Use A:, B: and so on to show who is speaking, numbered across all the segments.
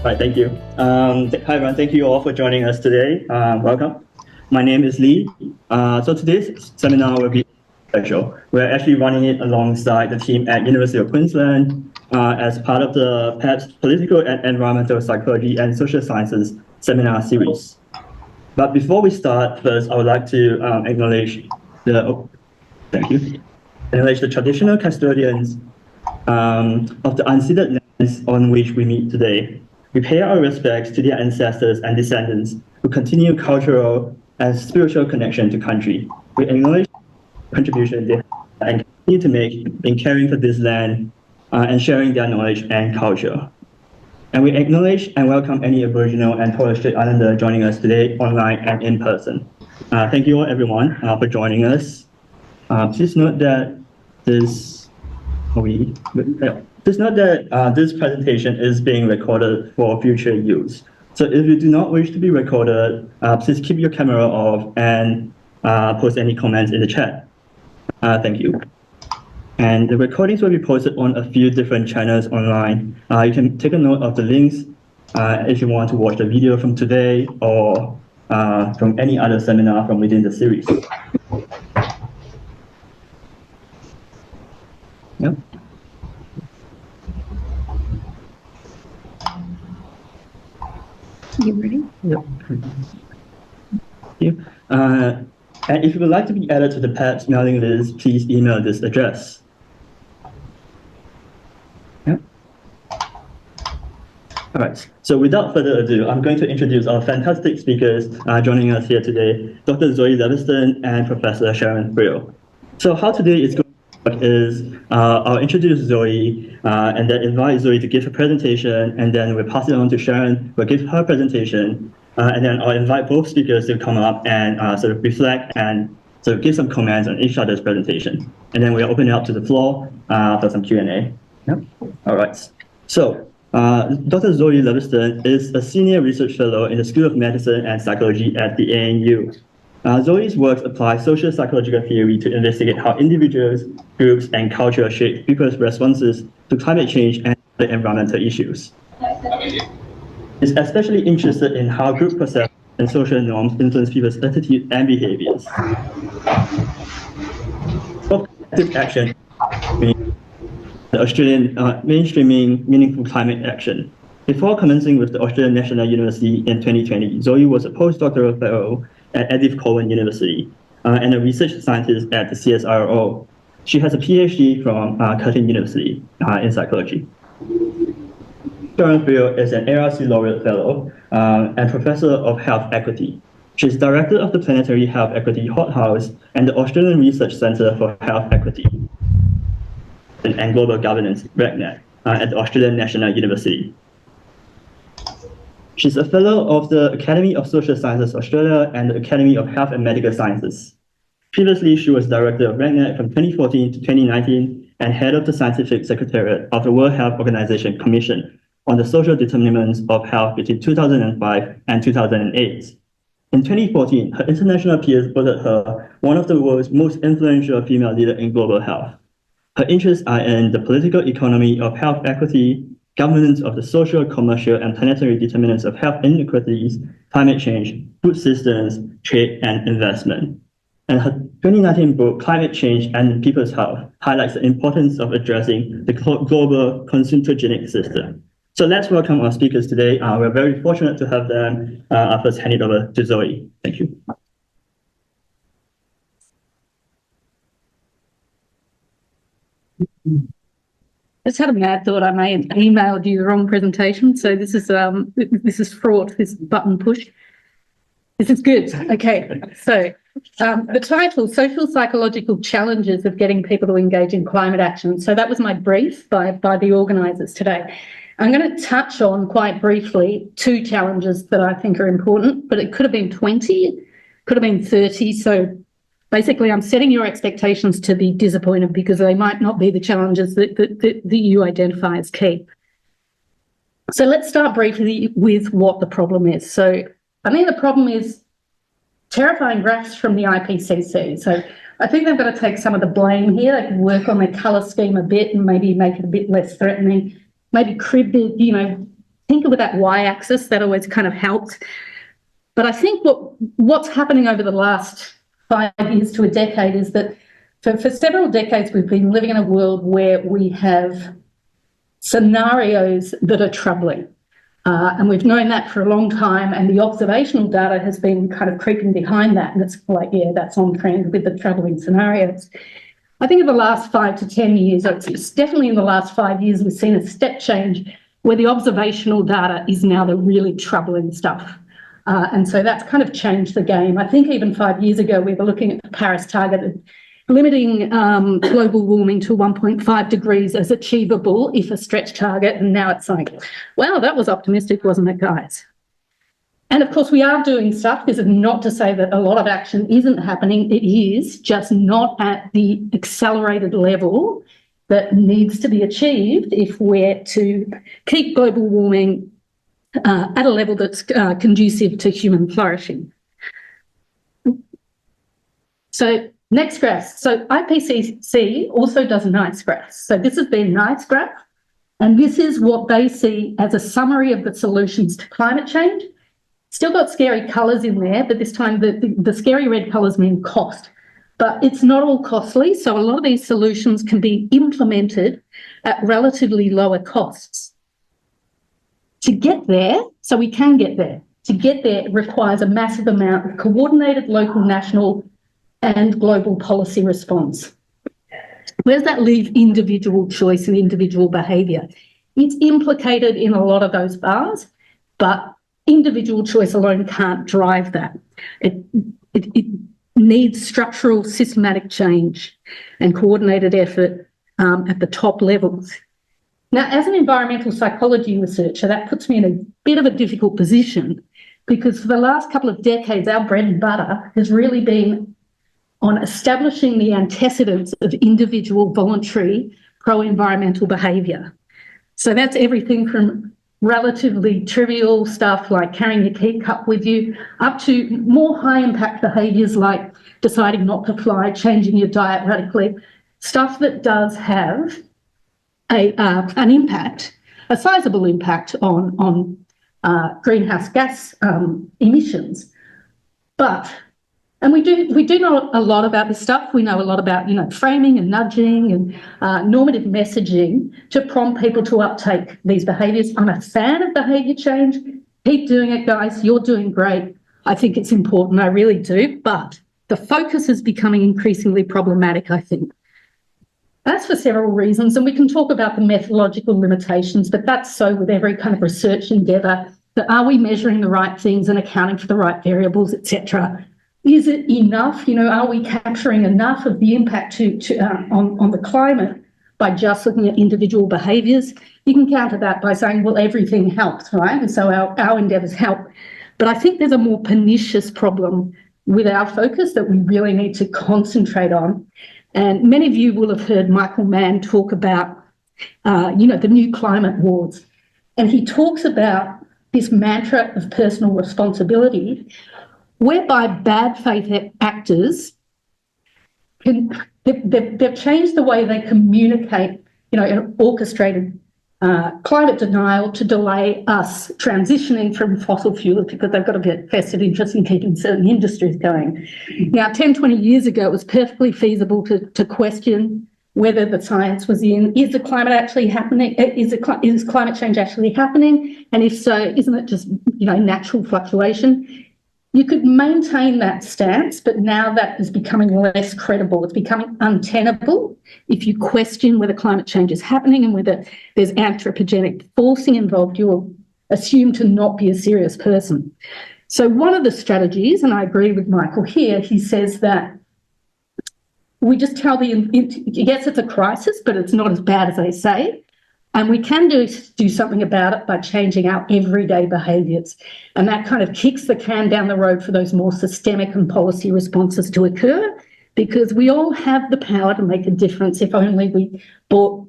A: Right, thank you. Hi, everyone. Thank you all for joining us today. Welcome. My name is Lee. So today's seminar will be special. We're actually running it alongside the team at University of Queensland as part of the PEPSS Political and Environmental Psychology and Social Sciences seminar series. But before we start, first, I would like to acknowledge the traditional custodians of the unceded lands on which we meet today. We pay our respects to their ancestors and descendants who continue cultural and spiritual connection to country. We acknowledge the contribution they have and continue to make in caring for this land and sharing their knowledge and culture. And we acknowledge and welcome any Aboriginal and Torres Strait Islander joining us today online and in person. Thank you all, everyone, for joining us. Please note that this presentation is being recorded for future use. So if you do not wish to be recorded, please keep your camera off and post any comments in the chat. Thank you. And the recordings will be posted on a few different channels online. You can take a note of the links if you want to watch the video from today or from any other seminar from within the series. Yep.
B: You ready?
A: Yep. Thank you. And if you would like to be added to the PEPSS mailing list, please email this address. Yep. All right. So without further ado, I'm going to introduce our fantastic speakers joining us here today, Dr. Zoe Leviston and Professor Sharon Friel. So how today is going to work is I'll introduce Zoe and then invite Zoe to give her presentation, and then we'll pass it on to Sharon, who will give her presentation, and then I'll invite both speakers to come up and sort of reflect and sort of give some comments on each other's presentation. And then we'll open it up to the floor for some Q&A. Yep. All right. So Dr. Zoe Leviston is a senior research fellow in the School of Medicine and Psychology at the ANU. Zoe's works apply social psychological theory to investigate how individuals, groups, and culture shape people's responses to climate change and other environmental issues. Is especially interested in how group perception and social norms influence people's attitudes and behaviors. Collective action, the Australian mainstreaming meaningful climate action. Before commencing with the Australian National University in 2020, Zoe was a postdoctoral fellow at Edith Cowan University and a research scientist at the CSIRO. She has a PhD from Curtin University in psychology. Sharon Friel is an ARC Laureate Fellow and Professor of Health Equity. She is Director of the Planetary Health Equity Hothouse and the Australian Research Centre for Health Equity and Global Governance, REGNET, at the Australian National University. She's a Fellow of the Academy of Social Sciences Australia and the Academy of Health and Medical Sciences. Previously, she was Director of REGNET from 2014 to 2019 and Head of the Scientific Secretariat of the World Health Organization Commission on the Social Determinants of Health between 2005 and 2008. In 2014, her international peers voted her one of the world's most influential female leaders in global health. Her interests are in the political economy of health equity, governance of the social, commercial, and planetary determinants of health inequities, climate change, food systems, trade, and investment. And her 2019 book, Climate Change and People's Health, highlights the importance of addressing the global consumptogenic system. So let's welcome our speakers today. We're very fortunate to have them. I'll first hand it over to Zoe. Thank you.
B: I just had a mad thought. I may have emailed you the wrong presentation. So this is fraught, this button push. This is good. Okay. So the title, Social Psychological Challenges of Getting People to Engage in Climate Action. So that was my brief by the organisers today. I'm going to touch on quite briefly 2 challenges that I think are important, but it could have been 20, could have been 30. So basically, I'm setting your expectations to be disappointed because they might not be the challenges that you identify as key. So let's start briefly with what the problem is. So I think the problem is terrifying graphs from the IPCC. So I think they've got to take some of the blame here. They can work on their colour scheme a bit and maybe make it a bit less threatening, maybe crib the, tinker with that y-axis. That always kind of helps. But I think what's happening over the last 5 years to a decade is that for several decades we've been living in a world where we have scenarios that are troubling. And we've known that for a long time, and the observational data has been kind of creeping behind that, and it's like, yeah, that's on trend with the troubling scenarios. I think in the last 5 to 10 years, it's definitely in the last 5 years, we've seen a step change where the observational data is now the really troubling stuff. And so that's kind of changed the game. I think even 5 years ago, we were looking at the Paris target, limiting global warming to 1.5 degrees as achievable if a stretch target. And now it's like, wow, that was optimistic, wasn't it, guys? And of course, we are doing stuff. This is not to say that a lot of action isn't happening. It is just not at the accelerated level that needs to be achieved if we're to keep global warming at a level that's conducive to human flourishing. So next graph. So IPCC also does NICE graphs. So this has been NICE graph, and this is what they see as a summary of the solutions to climate change. Still got scary colours in there, but this time the scary red colours mean cost. But it's not all costly, so a lot of these solutions can be implemented at relatively lower costs. To get there, so we can get there, to get there requires a massive amount of coordinated local, national and global policy response. Where does that leave individual choice and individual behaviour? It's implicated in a lot of those bars, but individual choice alone can't drive that. It needs structural, systematic change and coordinated effort at the top levels. Now, as an environmental psychology researcher, that puts me in a bit of a difficult position, because for the last couple of decades, our bread and butter has really been on establishing the antecedents of individual, voluntary, pro-environmental behaviour. So that's everything from relatively trivial stuff like carrying your tea cup with you, up to more high-impact behaviours like deciding not to fly, changing your diet radically, stuff that does have an impact, a sizable impact on greenhouse gas emissions. And we do know a lot about this stuff. We know a lot about, framing and nudging and normative messaging to prompt people to uptake these behaviours. I'm a fan of behaviour change. Keep doing it, guys. You're doing great. I think it's important. I really do. But the focus is becoming increasingly problematic, I think. That's for several reasons, and we can talk about the methodological limitations, but that's so with every kind of research endeavour. That are we measuring the right things and accounting for the right variables, etc.? Is it enough? Are we capturing enough of the impact on the climate by just looking at individual behaviours? You can counter that by saying, well, everything helps, right? And so our endeavours help. But I think there's a more pernicious problem with our focus that we really need to concentrate on. And many of you will have heard Michael Mann talk about, the new climate wars. And he talks about this mantra of personal responsibility, whereby bad faith actors they've changed the way they communicate, an orchestrated climate denial to delay us transitioning from fossil fuels because they've got a vested interest in keeping certain industries going. Now, 10, 20 years ago, it was perfectly feasible to question whether the science was in, is the climate actually happening? Is climate change actually happening? And if so, isn't it just, natural fluctuation? You could maintain that stance, but now that is becoming less credible. It's becoming untenable if you question whether climate change is happening and whether there's anthropogenic forcing involved. You're assumed to not be a serious person. So one of the strategies, and I agree with Michael here, he says that we just tell yes, it's a crisis, but it's not as bad as they say. And we can do something about it by changing our everyday behaviours. And that kind of kicks the can down the road for those more systemic and policy responses to occur, because we all have the power to make a difference if only we bought,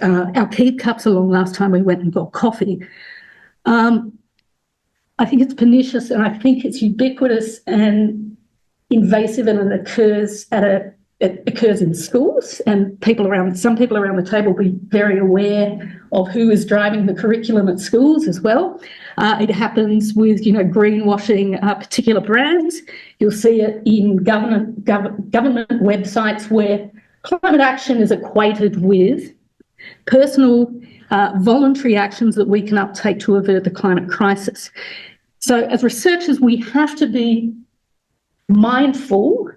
B: our tea cups along last time we went and got coffee. I think it's pernicious, and I think it's ubiquitous and invasive, and it occurs at it occurs in schools, and some people around the table will be very aware of who is driving the curriculum at schools as well. It happens with, greenwashing particular brands. You'll see it in government websites where climate action is equated with personal voluntary actions that we can uptake to avert the climate crisis. So as researchers, we have to be mindful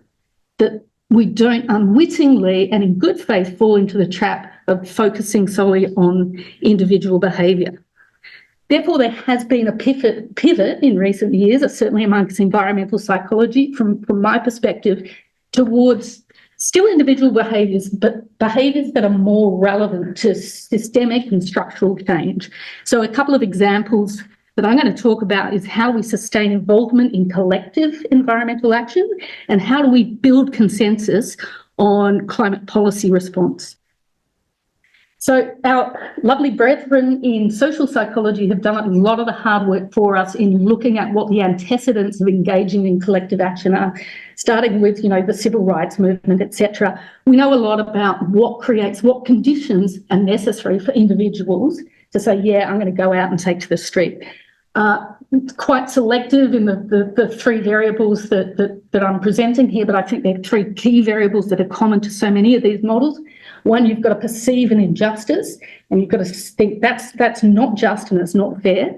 B: that we don't unwittingly and in good faith fall into the trap of focusing solely on individual behaviour. Therefore, there has been a pivot in recent years, certainly amongst environmental psychology, from my perspective, towards still individual behaviours, but behaviours that are more relevant to systemic and structural change. So a couple of examples that I'm going to talk about is how we sustain involvement in collective environmental action and how do we build consensus on climate policy response. So our lovely brethren in social psychology have done a lot of the hard work for us in looking at what the antecedents of engaging in collective action are, starting with, the civil rights movement, etc. We know a lot about what conditions are necessary for individuals to say, yeah, I'm going to go out and take to the street. Quite selective in the three variables that I'm presenting here, but I think there are three key variables that are common to so many of these models. One, you've got to perceive an injustice, and you've got to think that's not just and it's not fair.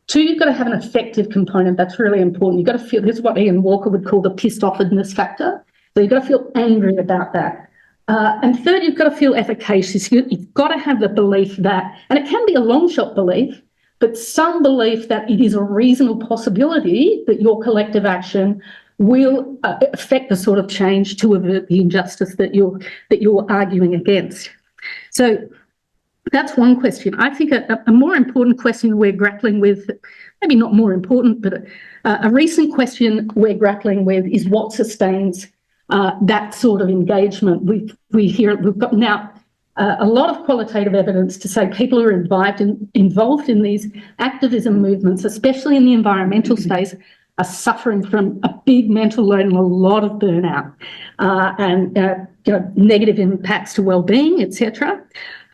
B: Two, you've got to have an effective component. That's really important. You've got to feel, this is what Ian Walker would call the pissed offedness factor. So you've got to feel angry about that. And third, you've got to feel efficacious. You've got to have the belief that, and it can be a long shot belief, but some belief that it is a reasonable possibility that your collective action will affect the sort of change to avert the injustice that you're arguing against. So that's one question. I think a more important question we're grappling with, maybe not more important, but a recent question we're grappling with is what sustains that sort of engagement. We've got now a lot of qualitative evidence to say people who are involved in these activism movements, especially in the environmental space, are suffering from a big mental load and a lot of burnout and negative impacts to well-being, etc.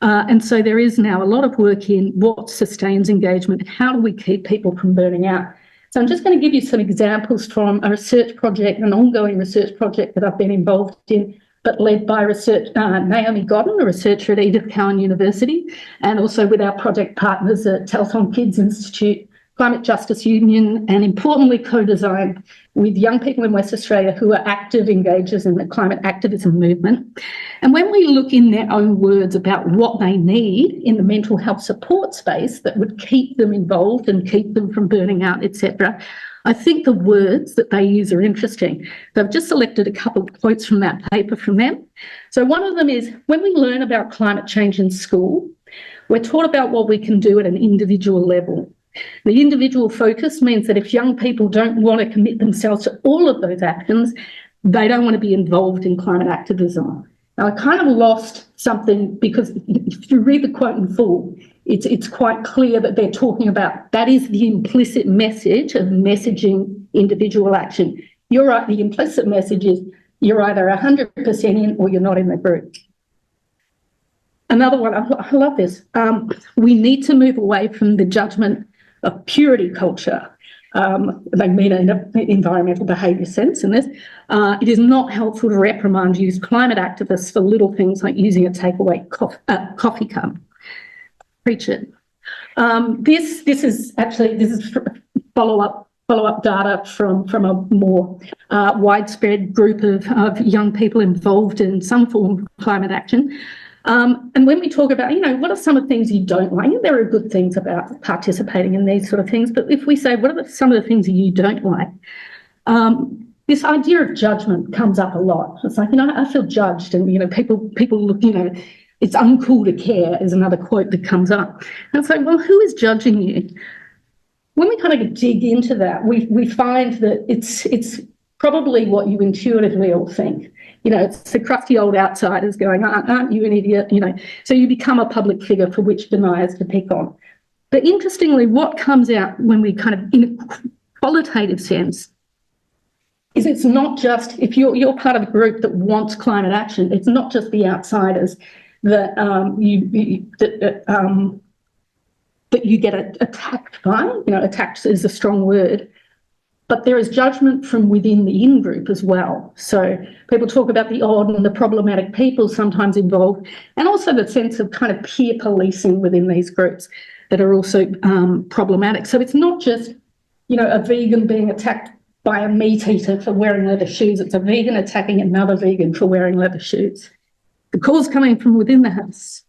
B: And so there is now a lot of work in what sustains engagement. How do we keep people from burning out? So I'm just going to give you some examples from a research project, an ongoing research project that I've been involved in, but led by Naomi Godden, a researcher at Edith Cowan University, and also with our project partners at Telthon Kids Institute, Climate Justice Union, and importantly co-designed with young people in West Australia who are active engagers in the climate activism movement. And when we look in their own words about what they need in the mental health support space that would keep them involved and keep them from burning out, etc., I think the words that they use are interesting. So I've just selected a couple of quotes from that paper from them. So one of them is, when we learn about climate change in school, we're taught about what we can do at an individual level. The individual focus means that if young people don't want to commit themselves to all of those actions, they don't want to be involved in climate activism. Now, I kind of lost something because if you read the quote in full, it's quite clear that they're talking about that is the implicit message of messaging individual action. You're right, the implicit message is you're either 100% in or you're not in the group. Another one, I love this. We need to move away from the judgment of purity culture. They mean in an environmental behaviour sense in this. It is not helpful to reprimand use climate activists for little things like using a takeaway coffee cup. Preach it. This is follow-up data from a more widespread group of young people involved in some form of climate action. And when we talk about, what are some of the things you don't like? There are good things about participating in these sort of things, but if we say, what are some of the things you don't like? This idea of judgment comes up a lot. It's like, I feel judged, and, people look, it's uncool to care is another quote that comes up. And it's like, well, who is judging you? When we kind of dig into that, we find that it's probably what you intuitively all think. It's the crusty old outsiders going, aren't you an idiot? So you become a public figure for which deniers to pick on. But interestingly, what comes out when we kind of, in a qualitative sense, is it's not just, if you're part of a group that wants climate action, it's not just the outsiders that that you get attacked by. You know, attacked is a strong word, but there is judgment from within the in-group as well. So people talk about the odd and the problematic people sometimes involved, and also the sense of kind of peer policing within these groups that are also problematic. So it's not just, you know, a vegan being attacked by a meat eater for wearing leather shoes. It's a vegan attacking another vegan for wearing leather shoes. The calls coming from within the house.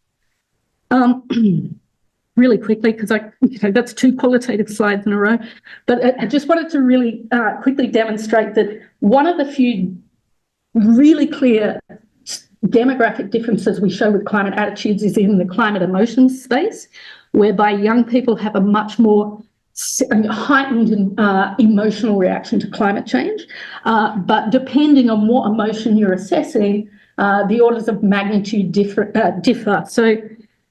B: Really quickly, because that's 2 qualitative slides in a row, but I just wanted to really quickly demonstrate that one of the few really clear demographic differences we show with climate attitudes is in the climate emotions space, whereby young people have a much more heightened emotional reaction to climate change, but depending on what emotion you're assessing, the orders of magnitude differ. So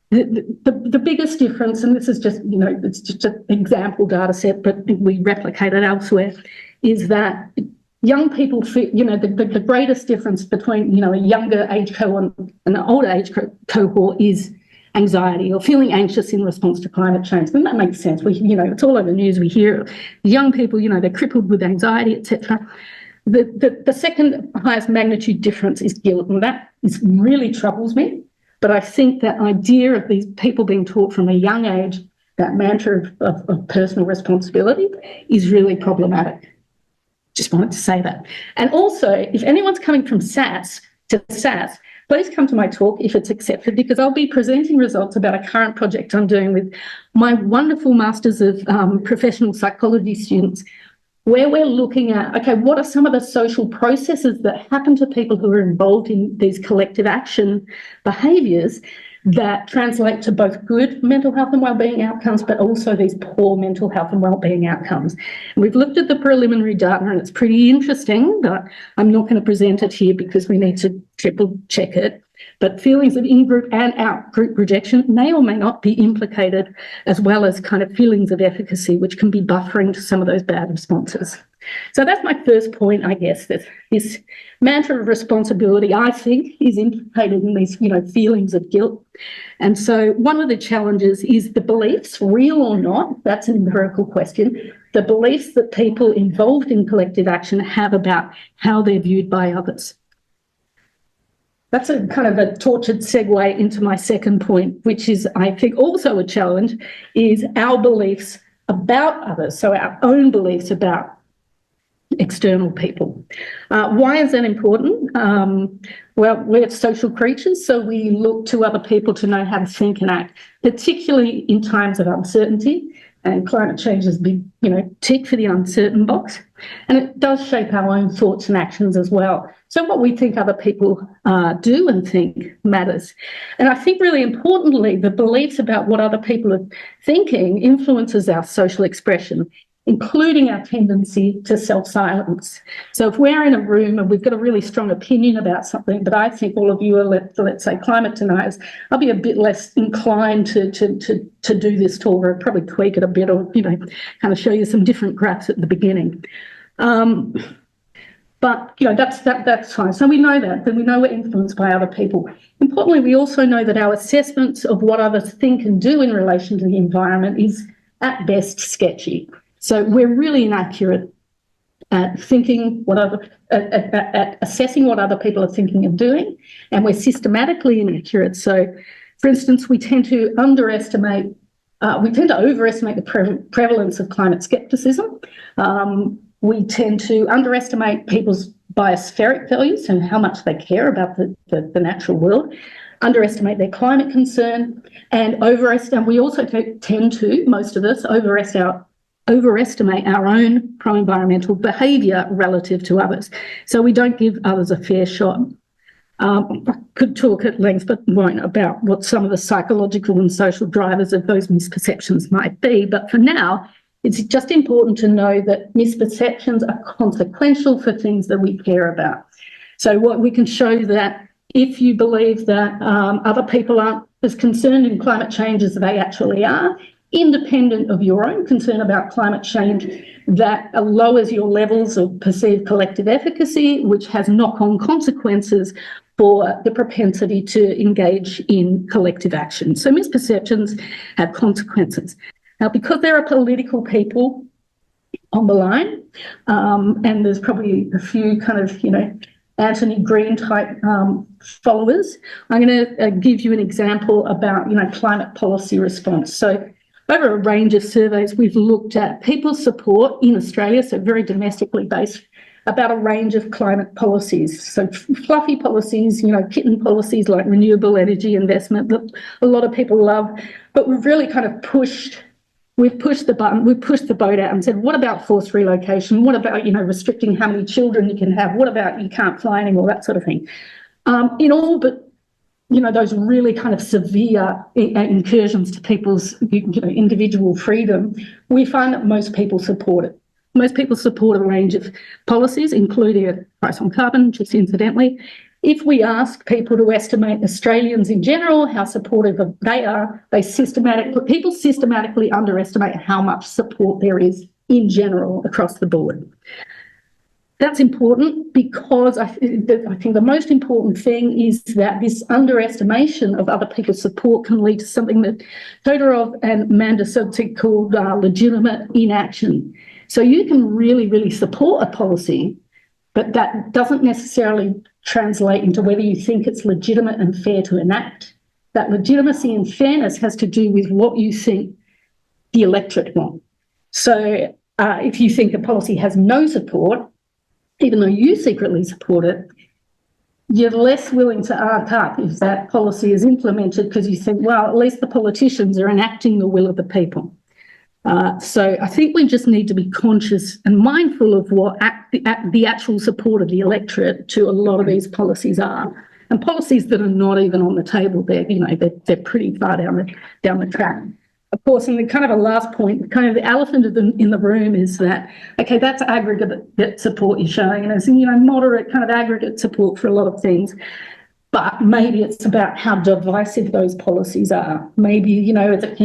B: the biggest difference, and this is just, you know, it's just an example data set, but we replicate it elsewhere, is that young people feel, you know, the greatest difference between, you know, a younger age cohort and an older age cohort is anxiety or feeling anxious in response to climate change. And that makes sense. We, you know, it's all over the news. We hear young people, you know, they're crippled with anxiety, etc. The second highest magnitude difference is guilt, and that really troubles me. But I think that idea of these people being taught from a young age, that mantra of personal responsibility, is really problematic. Just wanted to say that. And also, if anyone's coming from SAS to SAS, please come to my talk if it's accepted, because I'll be presenting results about a current project I'm doing with my wonderful Masters of Professional Psychology students, where we're looking at, okay, what are some of the social processes that happen to people who are involved in these collective action behaviours that translate to both good mental health and wellbeing outcomes, but also these poor mental health and wellbeing outcomes. And we've looked at the preliminary data and it's pretty interesting, but I'm not going to present it here because we need to triple check it. But feelings of in-group and out-group rejection may or may not be implicated, as well as kind of feelings of efficacy, which can be buffering to some of those bad responses. So that's my first point, I guess, that this mantra of responsibility, I think, is implicated in these, you know, feelings of guilt. And so one of the challenges is the beliefs, real or not, that's an empirical question, the beliefs that people involved in collective action have about how they're viewed by others. That's a kind of a tortured segue into my second point, which is, I think, also a challenge, is our beliefs about others, so our own beliefs about external people. Why is that important? Well, we're social creatures, so we look to other people to know how to think and act, particularly in times of uncertainty. And climate change is a big, you know, tick for the uncertain box. And it does shape our own thoughts and actions as well. So what we think other people do and think matters. And I think really importantly, the beliefs about what other people are thinking influences our social expression, including our tendency to self-silence. So if we're in a room and we've got a really strong opinion about something, but I think all of you are, let's say, climate deniers, I'll be a bit less inclined to do this talk, or probably tweak it a bit, or, you know, kind of show you some different graphs at the beginning. But, you know, that's fine. So we know that, then we know we're influenced by other people. Importantly, we also know that our assessments of what others think and do in relation to the environment is at best sketchy. So we're really inaccurate at thinking at assessing what other people are thinking and doing, and we're systematically inaccurate. So, for instance, we tend to overestimate the prevalence of climate scepticism. We tend to underestimate people's biospheric values and how much they care about the natural world, underestimate their climate concern, and we also tend to, most of us, overestimate our own pro-environmental behaviour relative to others. So we don't give others a fair shot. I could talk at length, but won't, about what some of the psychological and social drivers of those misperceptions might be. But for now, it's just important to know that misperceptions are consequential for things that we care about. So what we can show that if you believe that other people aren't as concerned in climate change as they actually are, independent of your own concern about climate change, that lowers your levels of perceived collective efficacy, which has knock-on consequences for the propensity to engage in collective action. So misperceptions have consequences. Now, because there are political people on the line, and there's probably a few kind of, Anthony Green type followers, I'm going to give you an example about, climate policy response. So over a range of surveys, we've looked at people's support in Australia, so very domestically based, about a range of climate policies. So fluffy policies, kitten policies like renewable energy investment that a lot of people love, but we've really kind of pushed the button, we've pushed the boat out and said, what about forced relocation? What about, restricting how many children you can have? What about you can't fly anymore, that sort of thing? In all but, those really kind of severe incursions to people's, individual freedom, we find that most people support it. Most people support a range of policies, including a price on carbon, just incidentally. If we ask people to estimate Australians in general, how supportive they are, people systematically underestimate how much support there is in general across the board. That's important because I think the most important thing is that this underestimation of other people's support can lead to something that Todorov and Amanda Subtik called legitimate inaction. So you can really, really support a policy, but that doesn't necessarily translate into whether you think it's legitimate and fair to enact. That legitimacy and fairness has to do with what you think the electorate want. So if you think a policy has no support, even though you secretly support it, you're less willing to arc up if that policy is implemented because you think, well, at least the politicians are enacting the will of the people. So I think we just need to be conscious and mindful of what the actual support of the electorate to a lot of these policies are. And policies that are not even on the table, they're pretty far down the track. Of course, and the kind of a last point, kind of the elephant in the room is that, okay, that's aggregate support you're showing, and it's, moderate kind of aggregate support for a lot of things. But maybe it's about how divisive those policies are. Maybe,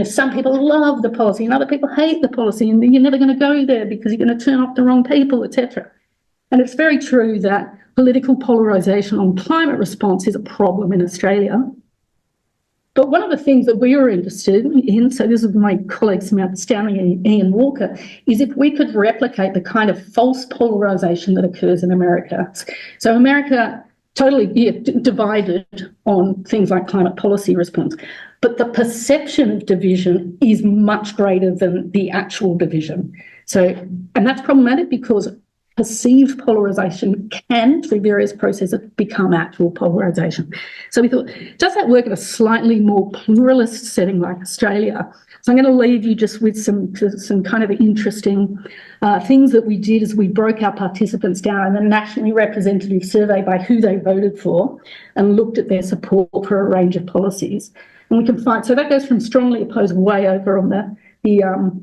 B: some people love the policy and other people hate the policy, and you're never going to go there because you're going to turn off the wrong people, etc. And it's very true that political polarisation on climate response is a problem in Australia. But one of the things that we were interested in, so this is my colleagues Samantha Stanley and Ian Walker, is if we could replicate the kind of false polarisation that occurs in America. So America totally divided on things like climate policy response, but the perception of division is much greater than the actual division. So, and that's problematic because perceived polarisation can, through various processes, become actual polarisation. So we thought, does that work in a slightly more pluralist setting like Australia? So I'm going to leave you just with some kind of interesting things that we did as we broke our participants down in a nationally representative survey by who they voted for and looked at their support for a range of policies. And we can find, so that goes from strongly opposed way over on the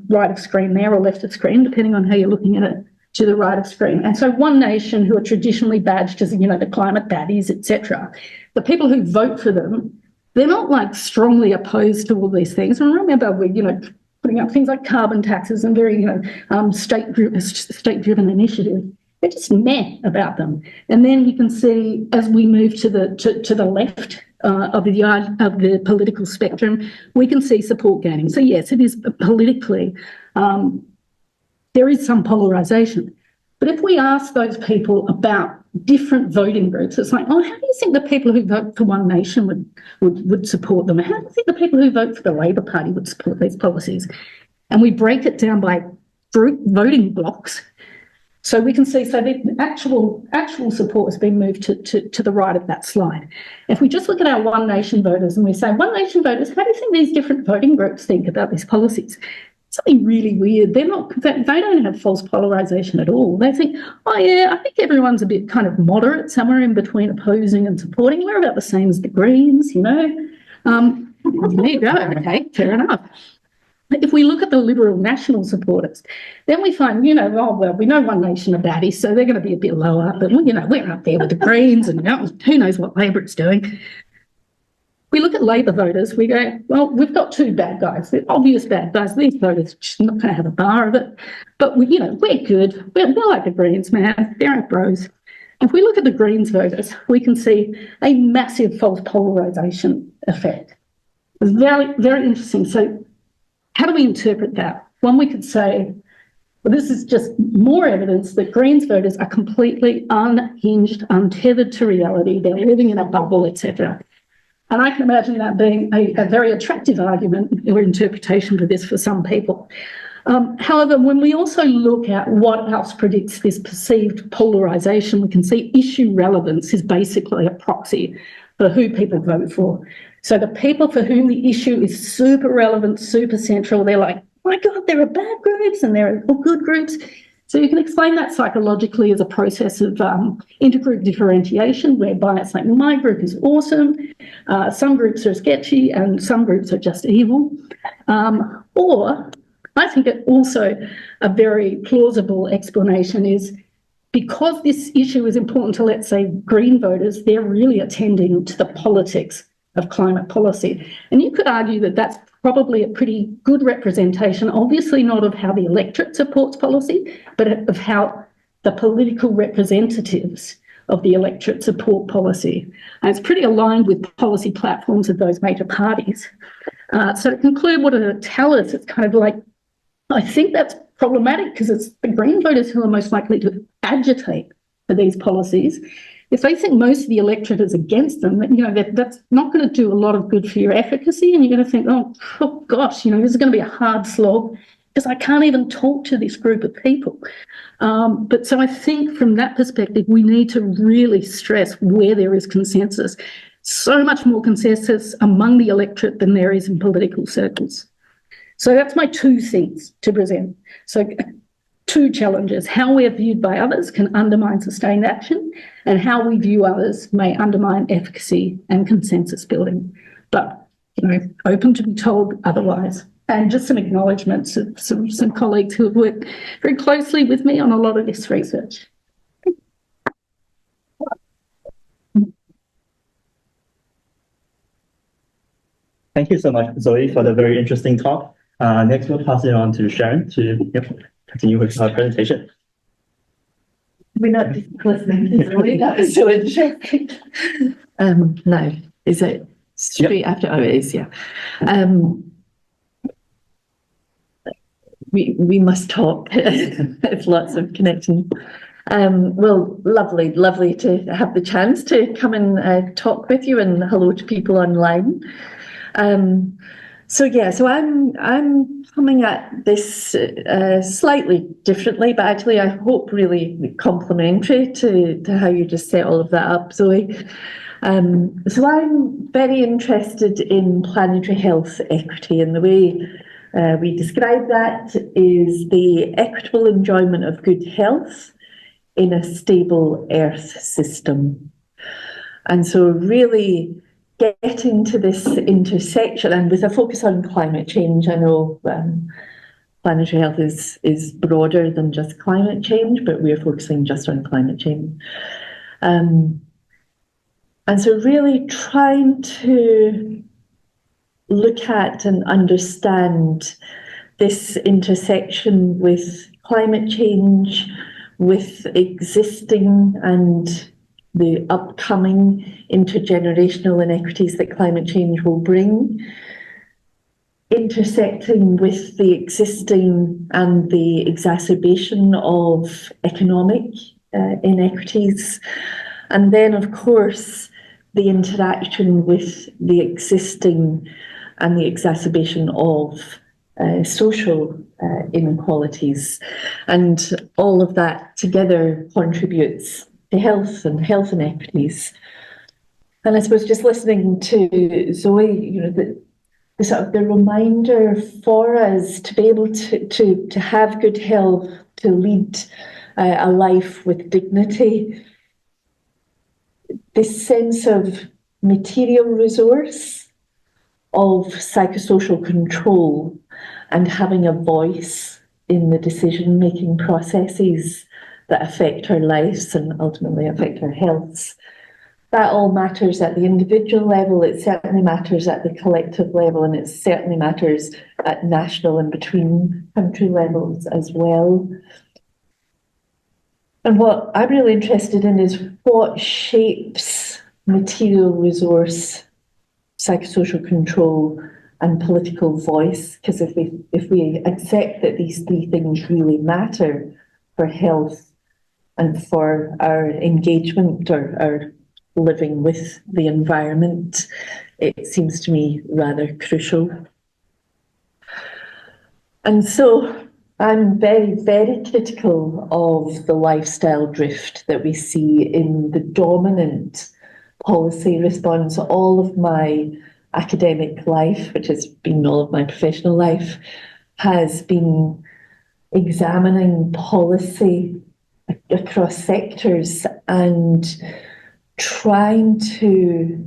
B: right of screen there or left of screen, depending on how you're looking at it, to the right of screen. And so One Nation, who are traditionally badged as, the climate baddies, etc., the people who vote for them, they're not like strongly opposed to all these things. And remember, we're, putting up things like carbon taxes and very, state-driven initiative. They're just meh about them. And then you can see as we move to the left of the political spectrum, we can see support gaining. So yes, it is politically. There is some polarisation. But if we ask those people about different voting groups, it's like, oh, how do you think the people who vote for One Nation would support them? How do you think the people who vote for the Labor Party would support these policies? And we break it down by group voting blocks. So we can see, so the actual support has been moved to the right of that slide. If we just look at our One Nation voters and we say, One Nation voters, how do you think these different voting groups think about these policies? Something really weird. They don't have false polarisation at all. They think, oh yeah, I think everyone's a bit kind of moderate, somewhere in between opposing and supporting. We're about the same as the Greens, There you go. Okay, fair enough. If we look at the Liberal National supporters, then we find, we know One Nation are baddies, so they're going to be a bit lower, but we're up there with the Greens and who knows what Labor is doing. we look at Labor voters, we go, well, we've got two bad guys, the obvious bad guys. These voters are just not going to have a bar of it. But, we're good. We're like the Greens, man. They're our bros. If we look at the Greens voters, we can see a massive false polarisation effect. It's very, very interesting. So how do we interpret that? One, we could say, well, this is just more evidence that Greens voters are completely unhinged, untethered to reality. They're living in a bubble, etc. And I can imagine that being a very attractive argument or interpretation for this for some people. However, when we also look at what else predicts this perceived polarisation, we can see issue relevance is basically a proxy for who people vote for. So the people for whom the issue is super relevant, super central, they're like, my God, there are bad groups and there are good groups. So you can explain that psychologically as a process of intergroup differentiation, whereby it's like, my group is awesome, some groups are sketchy and some groups are just evil. Or I think it also a very plausible explanation is because this issue is important to, let's say, Green voters, they're really attending to the politics of climate policy. And you could argue that that's probably a pretty good representation, obviously not of how the electorate supports policy, but of how the political representatives of the electorate support policy. And it's pretty aligned with policy platforms of those major parties. So to conclude, what it tell us, it's kind of like, I think that's problematic because it's the Green voters who are most likely to agitate for these policies. If they think most of the electorate is against them, that's not going to do a lot of good for your efficacy. And you're going to think, oh gosh, this is going to be a hard slog because I can't even talk to this group of people. But so I think from that perspective, we need to really stress where there is consensus. So much more consensus among the electorate than there is in political circles. So that's my two things to present. So two challenges: how we're viewed by others can undermine sustained action, and how we view others may undermine efficacy and consensus building. But, open to be told otherwise. And just some acknowledgements of some colleagues who have worked very closely with me on a lot of this research.
A: Thank you so much, Zoe, for the very interesting talk. Next, we'll pass it on to Sharon to continue with our presentation.
C: We're not just listening to Zoe, that was so interesting. No, is it straight after? Oh, it is, yeah. We must talk. It's lots of connection. Well, lovely to have the chance to come and talk with you, and hello to people online. So I'm coming at this slightly differently, but actually I hope really complementary to how you just set all of that up, Zoe. So I'm very interested in planetary health equity, and the way we describe that is the equitable enjoyment of good health in a stable Earth system. And so really getting to this intersection, and with a focus on climate change. I know planetary health is broader than just climate change, but we're focusing just on climate change. And so really trying to look at and understand this intersection with climate change, with existing and the upcoming intergenerational inequities that climate change will bring, intersecting with the existing and the exacerbation of economic inequities, and then, of course, the interaction with the existing and the exacerbation of social inequalities. And all of that together contributes to health and health inequities. And I suppose just listening to Zoe, the sort of the reminder for us to be able to have good health, to lead a life with dignity, this sense of material resource, of psychosocial control, and having a voice in the decision-making processes that affect our lives and ultimately affect our healths. that all matters at the individual level, it certainly matters at the collective level, and it certainly matters at national and between country levels as well. And what I'm really interested in is what shapes material resource, psychosocial control, and political voice. Because if we accept that these three things really matter for health and for our engagement or our living with the environment, it seems to me rather crucial. And so I'm very, very critical of the lifestyle drift that we see in the dominant policy response. All of my academic life, which has been all of my professional life, has been examining policy across sectors and trying to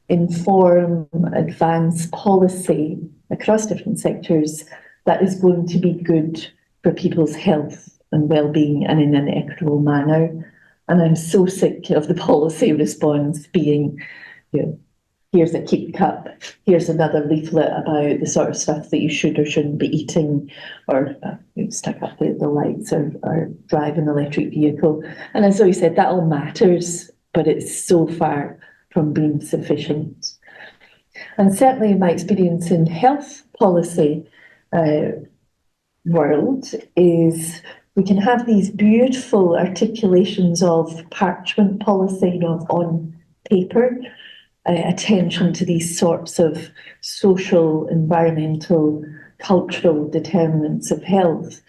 C: inform, advance policy across different sectors that is going to be good for people's health and well-being and in an equitable manner. And I'm so sick of the policy response being, you know, here's a keep cup, here's another leaflet about the sort of stuff that you should or shouldn't be eating, or stick up the lights, or drive an electric vehicle. And as Zoe said, that all matters, but it's so far from being sufficient. And certainly in my experience in health policy world is we can have these beautiful articulations of parchment policy, on paper, attention to these sorts of social, environmental, cultural determinants of health.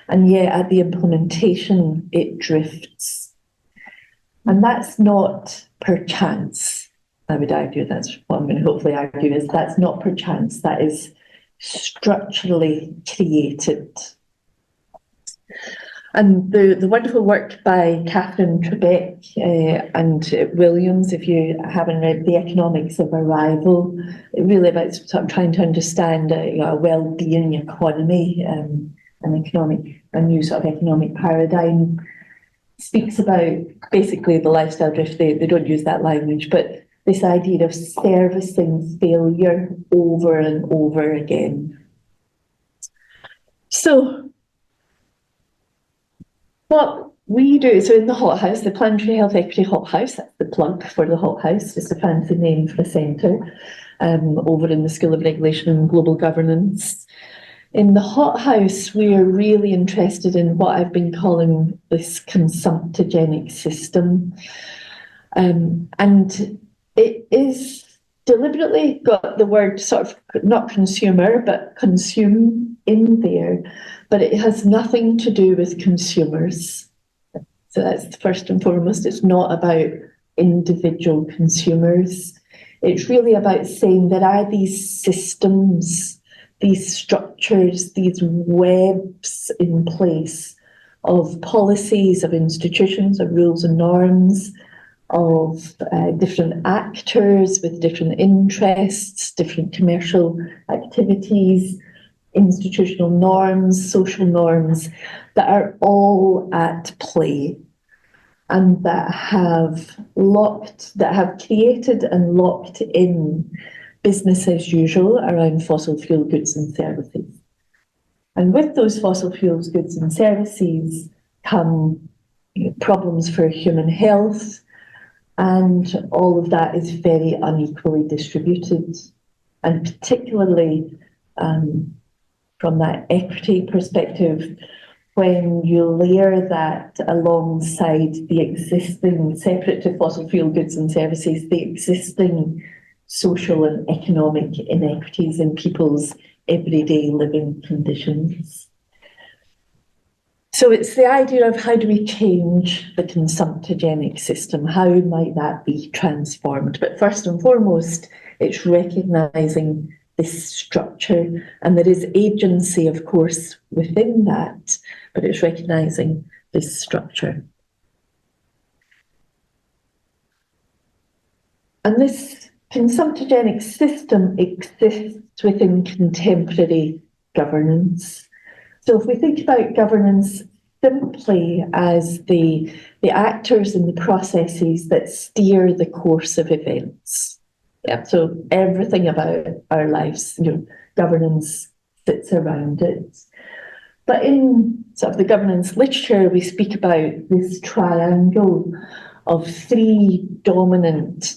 C: And yet at the implementation, it drifts. And that's not per chance. I would argue, that's what I'm going to hopefully argue, is that's not per chance. That is structurally created. And the wonderful work by Catherine Trebek and Williams, if you haven't read The Economics of Arrival, really about sort of trying to understand a well-being economy, a new sort of economic paradigm, speaks about basically the lifestyle drift. They don't use that language, but this idea of servicing failure over and over again. So what we do, so in the Hot House, the Planetary Health Equity Hot House, that's the plug for the Hot House, just a fancy name for a centre, over in the School of Regulation and Global Governance. In the Hot House, we are really interested in what I've been calling this consumptogenic system. And it is deliberately got the word sort of not consumer, but consume in there, but it has nothing to do with consumers. So that's first and foremost, it's not about individual consumers. It's really about saying there are these systems, these structures, these webs in place of policies, of institutions, of rules and norms, of different actors with different interests, different commercial activities, institutional norms, social norms that are all at play and that have created and locked in business as usual around fossil fuel goods and services. And with those fossil fuels, goods and services come problems for human health, and all of that is very unequally distributed. And particularly from that equity perspective, when you layer that alongside the existing, separate to fossil fuel goods and services, the existing social and economic inequities in people's everyday living conditions. So it's the idea of how do we change the consumptogenic system? How might that be transformed? But first and foremost, it's recognising this structure, and there is agency, of course, within that, but it's recognising this structure. And this consumptogenic system exists within contemporary governance. So if we think about governance simply as the actors and the processes that steer the course of events. Yeah, so everything about our lives, governance sits around it. But in sort of the governance literature, we speak about this triangle of three dominant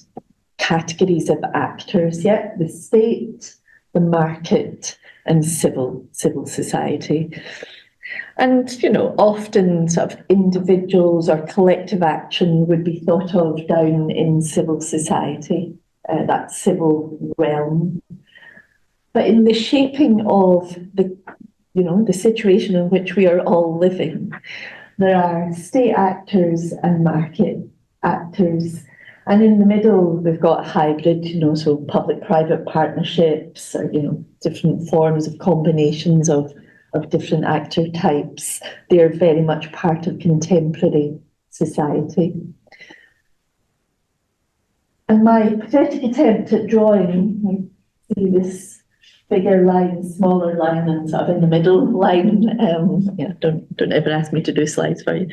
C: categories of actors, yeah, the state, the market, and civil society. And, often sort of individuals or collective action would be thought of down in civil society, that civil realm. But in the shaping of the situation in which we are all living, there are state actors and market actors. And in the middle, we've got hybrid, so public-private partnerships, or, different forms of combinations of different actor types. They're very much part of contemporary society. And my pathetic attempt at drawing, you see this bigger line, smaller line, and sort of in the middle line, don't ever ask me to do slides for you,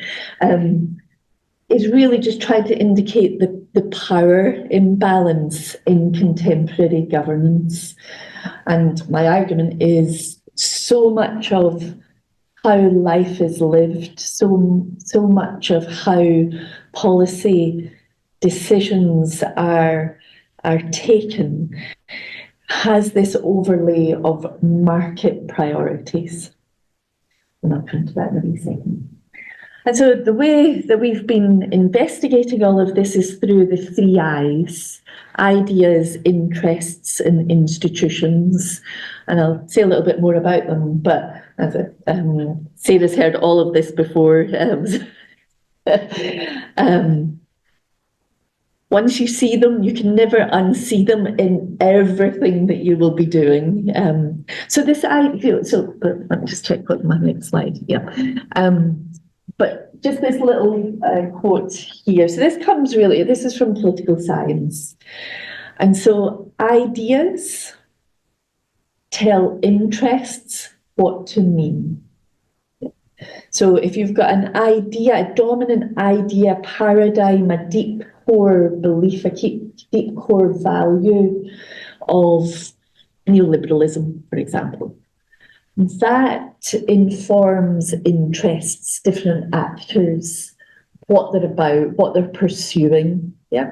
C: is really just trying to indicate the power imbalance in contemporary governance. And my argument is so much of how life is lived, so much of how policy decisions are taken has this overlay of market priorities. And I'll come to that in a wee second. And so the way that we've been investigating all of this is through the three I's: ideas, interests, and institutions. And I'll say a little bit more about them, but as Sarah's heard all of this before. Once you see them, you can never unsee them in everything that you will be doing. So this idea, let me just check what my next slide, yeah. But just this little quote here. So this is from political science. And so ideas tell interests what to mean. So if you've got an idea, a dominant idea, paradigm, a deep core belief, a deep core value of neoliberalism, for example, that informs interests, different actors, what they're about, what they're pursuing. Yeah,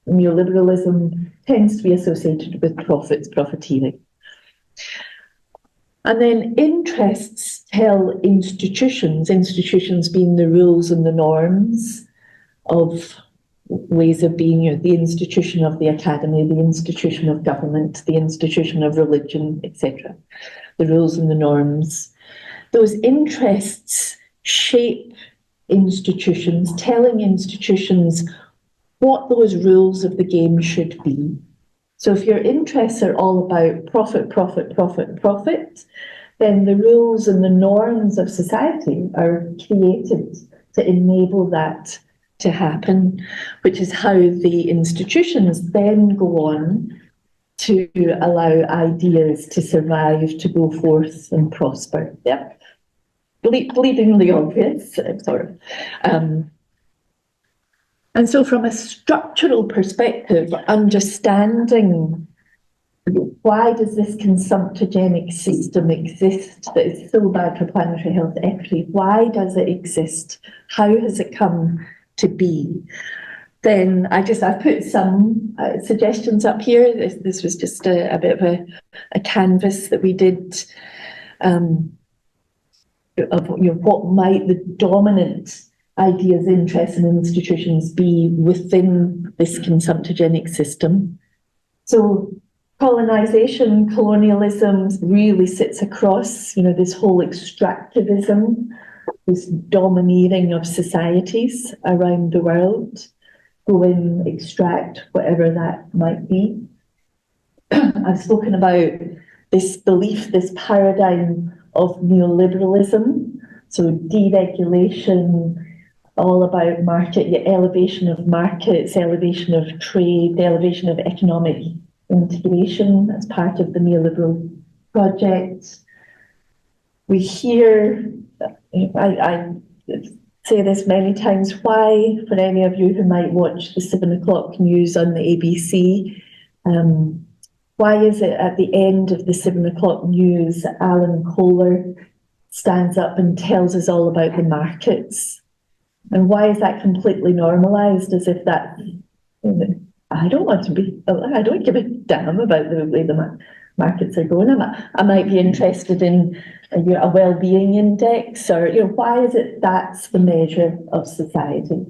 C: neoliberalism tends to be associated with profits, profiteering. And then interests tell institutions being the rules and the norms of ways of being, the institution of the academy, the institution of government, the institution of religion, etc. The rules and the norms. Those interests shape institutions, telling institutions what those rules of the game should be. So if your interests are all about profit, profit, profit, profit, then the rules and the norms of society are created to enable that to happen, which is how the institutions then go on to allow ideas to survive, to go forth and prosper. Yeah, bleedingly obvious, sort of. And so from a structural perspective, understanding why does this consumptogenic system exist that is so bad for planetary health equity? Why does it exist? How has it come to be? Then I've put some suggestions up here. This was just a bit of a canvas that we did of what might the dominant ideas, interests, and institutions be within this consumptogenic system. So colonization, colonialism really sits across, this whole extractivism, this domineering of societies around the world. Go in, extract, whatever that might be. I've spoken about this belief, this paradigm of neoliberalism, so deregulation, all about market, the elevation of markets, elevation of trade, the elevation of economic integration as part of the neoliberal project. We hear, I say this many times, why, for any of you who might watch the 7 o'clock news on the ABC, why is it at the end of the 7 o'clock news, Alan Kohler stands up and tells us all about the markets? And why is that completely normalised, as if that, I don't give a damn about the way the markets are going. I might be interested in a well-being index, or why is it that's the measure of society?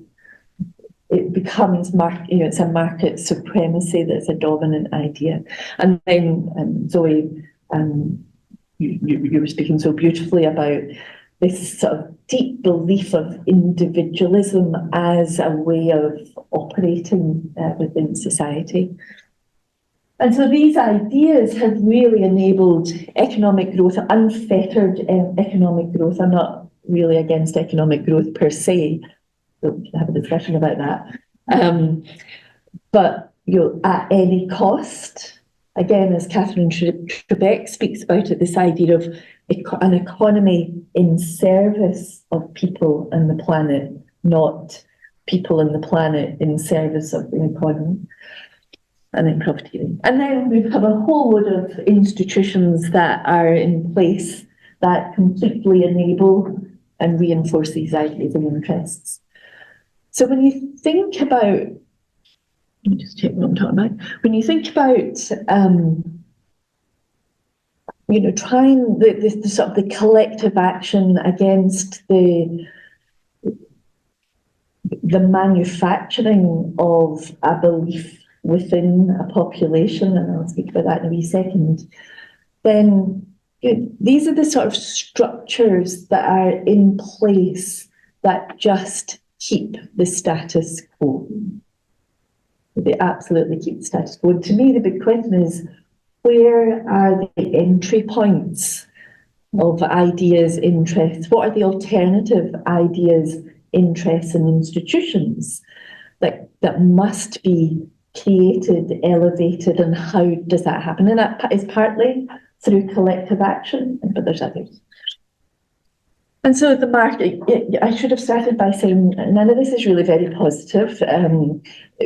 C: It becomes it's a market supremacy that's a dominant idea. And then Zoe, you were speaking so beautifully about this sort of deep belief of individualism as a way of operating within society. And so these ideas have really enabled economic growth, unfettered economic growth. I'm not really against economic growth per se. We'll have a discussion about that. But at any cost, again, as Catherine Trebek speaks about it, this idea of an economy in service of people and the planet, not people and the planet in service of the economy. And then profiteering. And then we have a whole load of institutions that are in place that completely enable and reinforce these ideas and interests. So when you think about, let me just check what I'm talking about. When you think about, trying the sort of the collective action against the manufacturing of a belief within a population, and I'll speak about that in a wee second, then these are the sort of structures that are in place that just keep the status quo. They absolutely keep the status quo. And to me, the big question is, where are the entry points of ideas, interests? What are the alternative ideas, interests, and institutions that must be created, elevated, and how does that happen? And that is partly through collective action, but there's others. And so the market, I should have started by saying none of this is really very positive.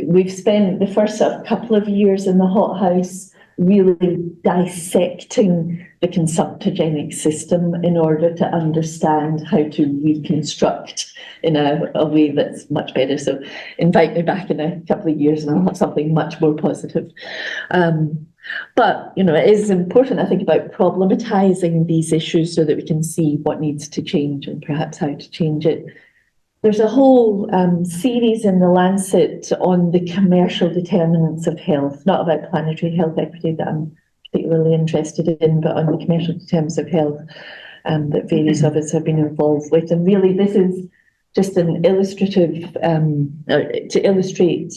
C: We've spent the first sort of couple of years in the hothouse really dissecting the consumptogenic system in order to understand how to reconstruct in a way that's much better. So invite me back in a couple of years and I'll have something much more positive. But, it is important, I think, about problematizing these issues so that we can see what needs to change and perhaps how to change it. There's a whole series in the Lancet on the commercial determinants of health, not about planetary health equity that I'm particularly interested in, but on the commercial determinants of health that various of us have been involved with. And really, this is just an illustrative, to illustrate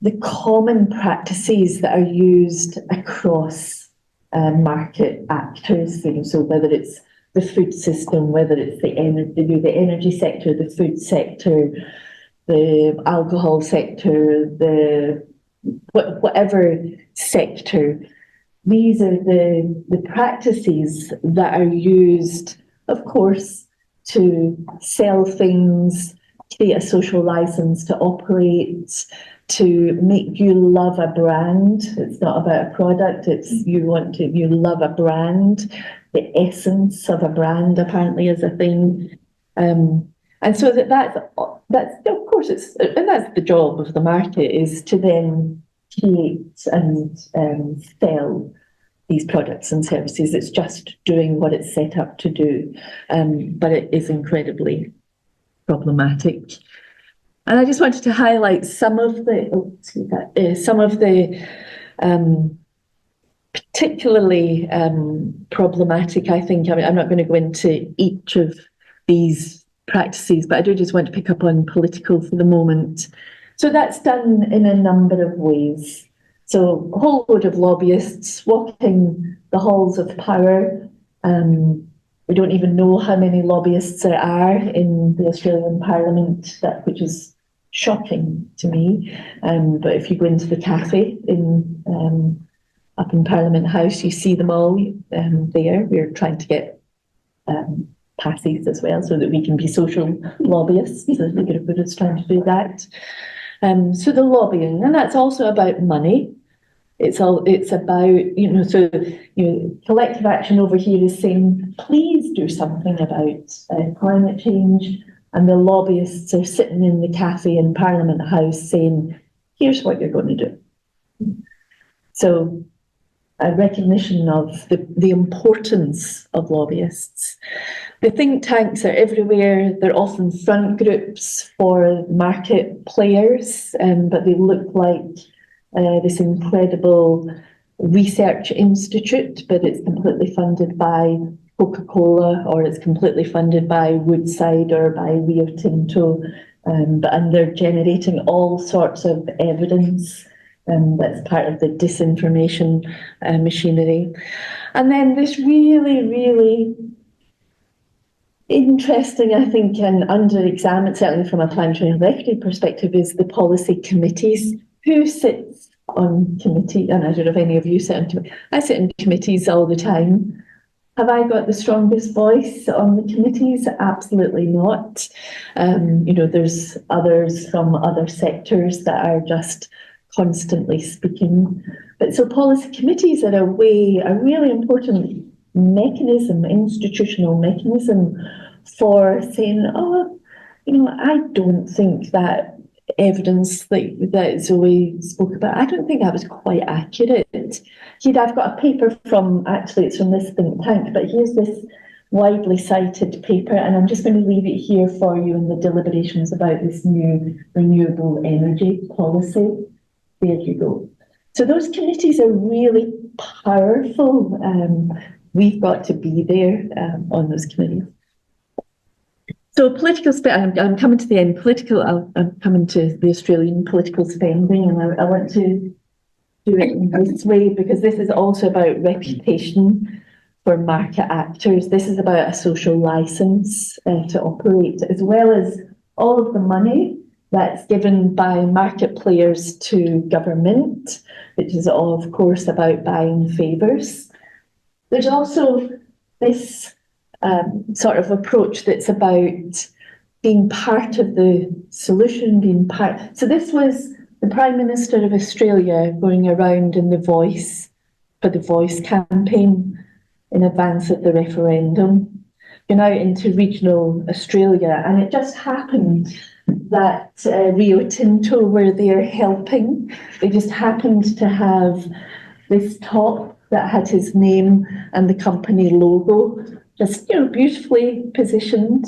C: the common practices that are used across market actors. So whether it's the food system, whether it's the energy sector, the food sector, the alcohol sector, whatever sector, these are the practices that are used, of course, to sell things, create a social license to operate, to make you love a brand. It's not about a product, it's you love a brand. The essence of a brand apparently is a thing. And so that's of course and that's the job of the market, is to then create and sell these products and services. It's just doing what it's set up to do, but it is incredibly problematic. And I just wanted to highlight some of the particularly problematic, I think. I'm not going to go into each of these practices, but I do just want to pick up on political for the moment. So that's done in a number of ways. So a whole load of lobbyists walking the halls of power. We don't even know how many lobbyists there are in the Australian Parliament, which is shocking to me. But if you go into the cafe up in Parliament House, you see them all there. We're trying to get passes as well, so that we can be social lobbyists. So the group is trying to do that. So the lobbying, and that's also about money. It's about, so, collective action over here is saying, please do something about climate change. And the lobbyists are sitting in the cafe in Parliament House saying, here's what you're going to do. So a recognition of the importance of lobbyists. The think tanks are everywhere. They're often front groups for market players, but they look like this incredible research institute, but it's completely funded by Coca-Cola, or it's completely funded by Woodside or by Rio Tinto, and they're generating all sorts of evidence. That's part of the disinformation machinery. And then this really, really interesting, I think, and under-examined, certainly from a planetary and equity perspective, is the policy committees. Who sits on committee? And I don't know if any of you sit on committee. I sit in committees all the time. Have I got the strongest voice on the committees? Absolutely not. There's others from other sectors that are just constantly speaking. But so policy committees are a really important mechanism, institutional mechanism for saying, I don't think that evidence that Zoe spoke about, I don't think that was quite accurate. I've got a paper it's from this think tank, but here's this widely cited paper, and I'm just going to leave it here for you in the deliberations about this new renewable energy policy. There you go. So those committees are really powerful. We've got to be there on those committees. So political I'm coming to the end. I'm coming to the Australian political spending, and I want to do it in this way because this is also about reputation for market actors. This is about a social license to operate, as well as all of the money that's given by market players to government, which is all, of course, about buying favours. There's also this sort of approach that's about being part of the solution, So this was the Prime Minister of Australia going around in for the Voice campaign in advance of the referendum, going out into regional Australia, and it just happened that Rio Tinto were there helping. They just happened to have this top that had his name and the company logo, just beautifully positioned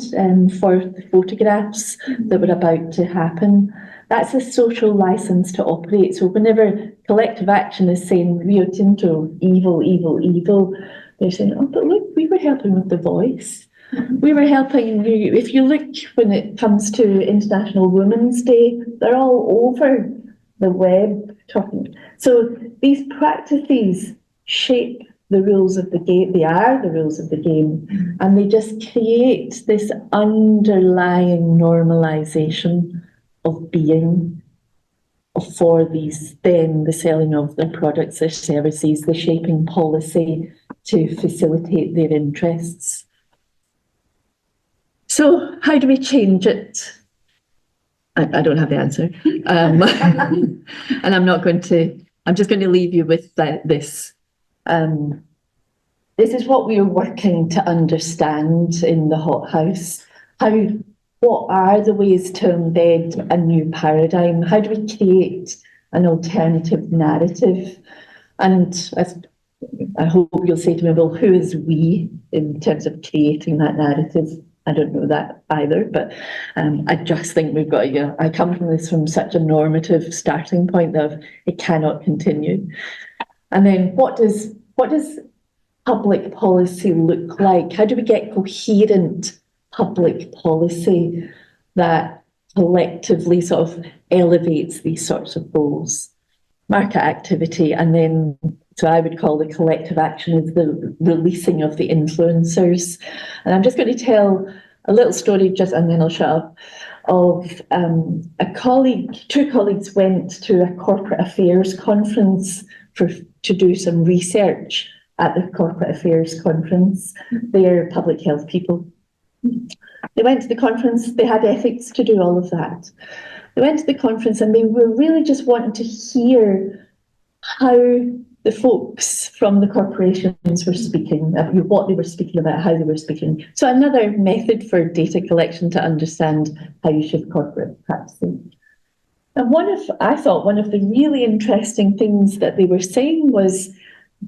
C: for the photographs that were about to happen. That's a social license to operate. So whenever collective action is saying Rio Tinto, evil, evil, evil, they're saying, oh, but look, we were helping with the Voice. We were helping. If you look when it comes to International Women's Day, they're all over the web talking. So these practices shape the rules of the game. They are the rules of the game, and they just create this underlying normalization of being for these, then the selling of their products, their services, the shaping policy to facilitate their interests. So how do we change it? I don't have the answer. And I'm just going to leave you with this. This is what we are working to understand in the Hot House. What are the ways to embed a new paradigm? How do we create an alternative narrative? And as I hope you'll say to me, well, who is we in terms of creating that narrative? I don't know that either, but I just think we've got I come from this from such a normative starting point of it cannot continue. And then what does public policy look like? How do we get coherent public policy that collectively sort of elevates these sorts of goals? Market activity, and then so I would call the collective action is the releasing of the influencers. And I'm just going to tell a little story and then I'll shut up, of two colleagues went to a corporate affairs conference to do some research at the corporate affairs conference. They're public health people. They went to the conference, they had ethics to do all of that. They went to the conference and they were really just wanting to hear how the folks from the corporations were speaking, what they were speaking about, how they were speaking. So another method for data collection to understand how you shift corporate practices. And I thought one of the really interesting things that they were saying was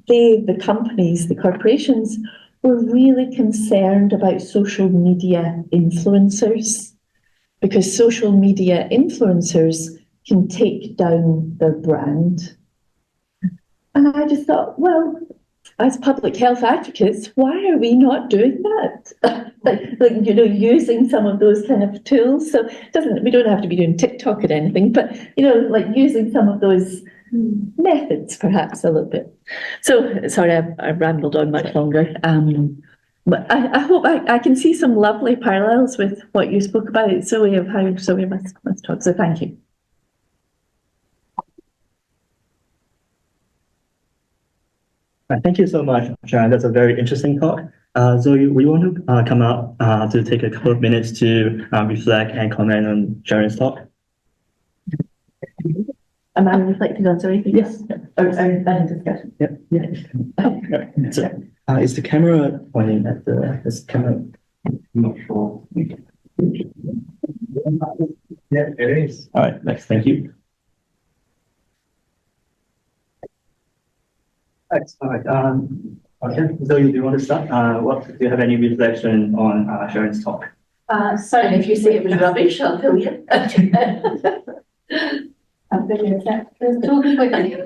C: the companies, the corporations, were really concerned about social media influencers, because social media influencers can take down their brand. And I just thought, well, as public health advocates, why are we not doing that? Using some of those kind of tools. So we don't have to be doing TikTok or anything, but using some of those methods perhaps a little bit. So sorry, I've rambled on much longer. But I hope I can see some lovely parallels with what you spoke about, Zoe, of how Zoe must talk. So thank you.
A: Thank you so much, Sharon. That's a very interesting talk. Zoe, we want to come out to take a couple of minutes to reflect and comment on Sharon's talk.
C: Am I reflecting on Zoe?
A: Yes.
C: Discussion.
A: Yep. Yeah. So, is the camera pointing at this camera? I'm not sure. Yeah, it is. All right, next. Thank you. All right. Okay. So, do you want to start? Do you have any reflection on Sharon's talk?
C: So, and if you say it was rubbish, I'll tell you.
B: Talking quickly.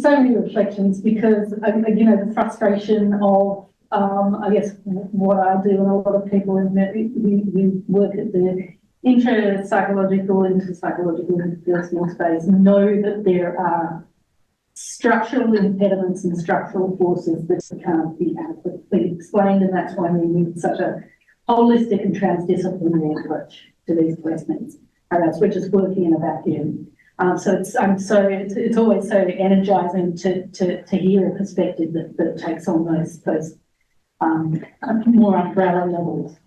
B: So many reflections, because the frustration of I guess what I do, and a lot of people in that we work at the intra-psychological, and personal space, know that there are structural impediments and structural forces that can't be adequately explained, and that's why we need such a holistic and transdisciplinary approach to these placements. We're just working in a vacuum. So it's always so energizing to hear a perspective that takes on those more umbrella levels.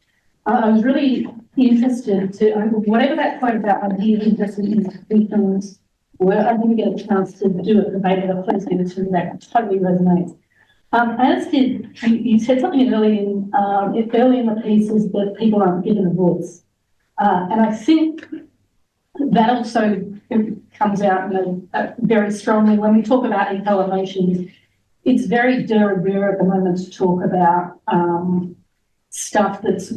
B: I was really interested whatever that quote about ideas interested in institutions were. I didn't get a chance to do it, but maybe the please give it to me. That totally resonates. As did you said something early in the pieces that people aren't given a voice, and I think that also comes out very strongly when we talk about eco-emotions. It's very de rigueur at the moment to talk about stuff that's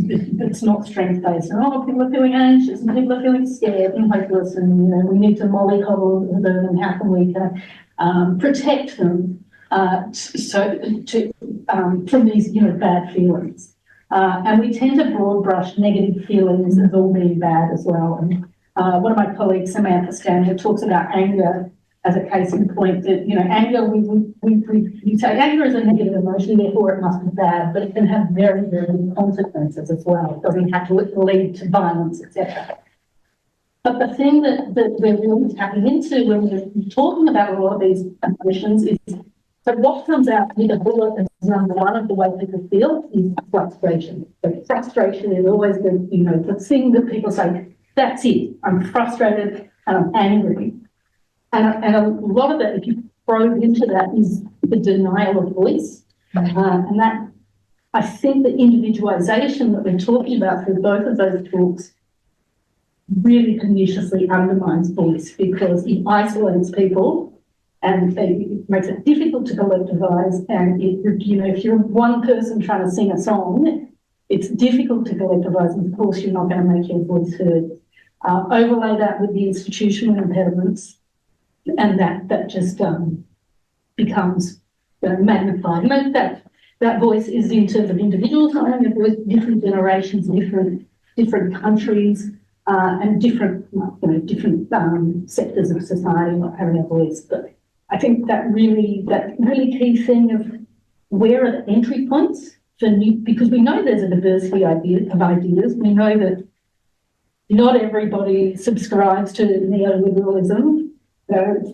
B: not strength-based. And people are feeling anxious, and people are feeling scared and hopeless, and we need to mollycoddle them, and how can we protect them from these bad feelings. And we tend to broad brush negative feelings as all being bad as well. And one of my colleagues, Samantha Stanley, talks about anger as a case in point, that anger, we say anger is a negative emotion, therefore it must be bad, but it can have very, very good consequences as well. It doesn't have to lead to violence, etc. But the thing that we're really tapping into when we're talking about a lot of these emotions is, so what comes out with a bullet as number one of the way people feel is frustration. So frustration is always the thing that people say, that's it, I'm frustrated and I'm angry. And a lot of that, if you probe into that, is the denial of voice. And that, I think the individualisation that we're talking about through both of those talks really perniciously undermines voice, because it isolates people and it makes it difficult to collectivise. And if you're one person trying to sing a song, it's difficult to collectivise, and of course you're not going to make your voice heard. Overlay that with the institutional impediments, and that just becomes magnified. And that voice is in terms of individuals, not only voice, different generations, different countries, and different sectors of society not having a voice. But I think that really key thing of where are the entry points for new, because we know there's a diversity of ideas. We know that not everybody subscribes to neoliberalism. It's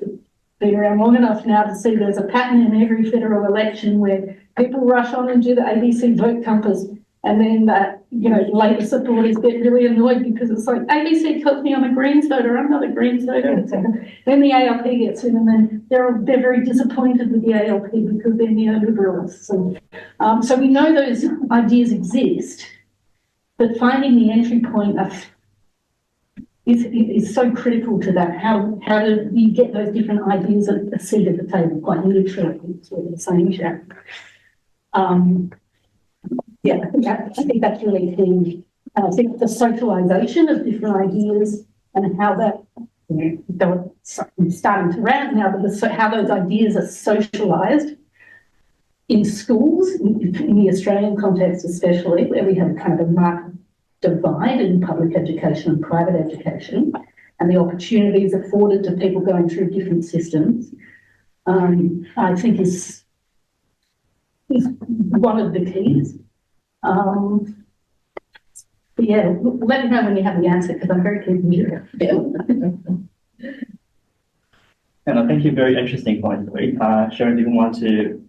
B: been around long enough now to see there's a pattern in every federal election where people rush on and do the ABC vote compass, and then that Labour supporters get really annoyed because it's like ABC tells me I'm a green soda, I'm not a green soda. Then the ALP gets in, and then they're very disappointed with the ALP because they're neoliberals. So we know those ideas exist, but finding the entry point is so critical to that. How do you get those different ideas a seat at the table? Quite literally, is what you're saying, Sharon. Yeah, I think that's really key. And I think the socialisation of different ideas and how that, I'm starting to rant now, but how those ideas are socialised in schools, in the Australian context especially, where we have kind of a marked divide in public education and private education, and the opportunities afforded to people going through different systems, I think is one of the keys. But yeah, let me know when you have the answer, because I'm very keen to hear it.
A: And I think you're very interesting point. Sharon, do you want to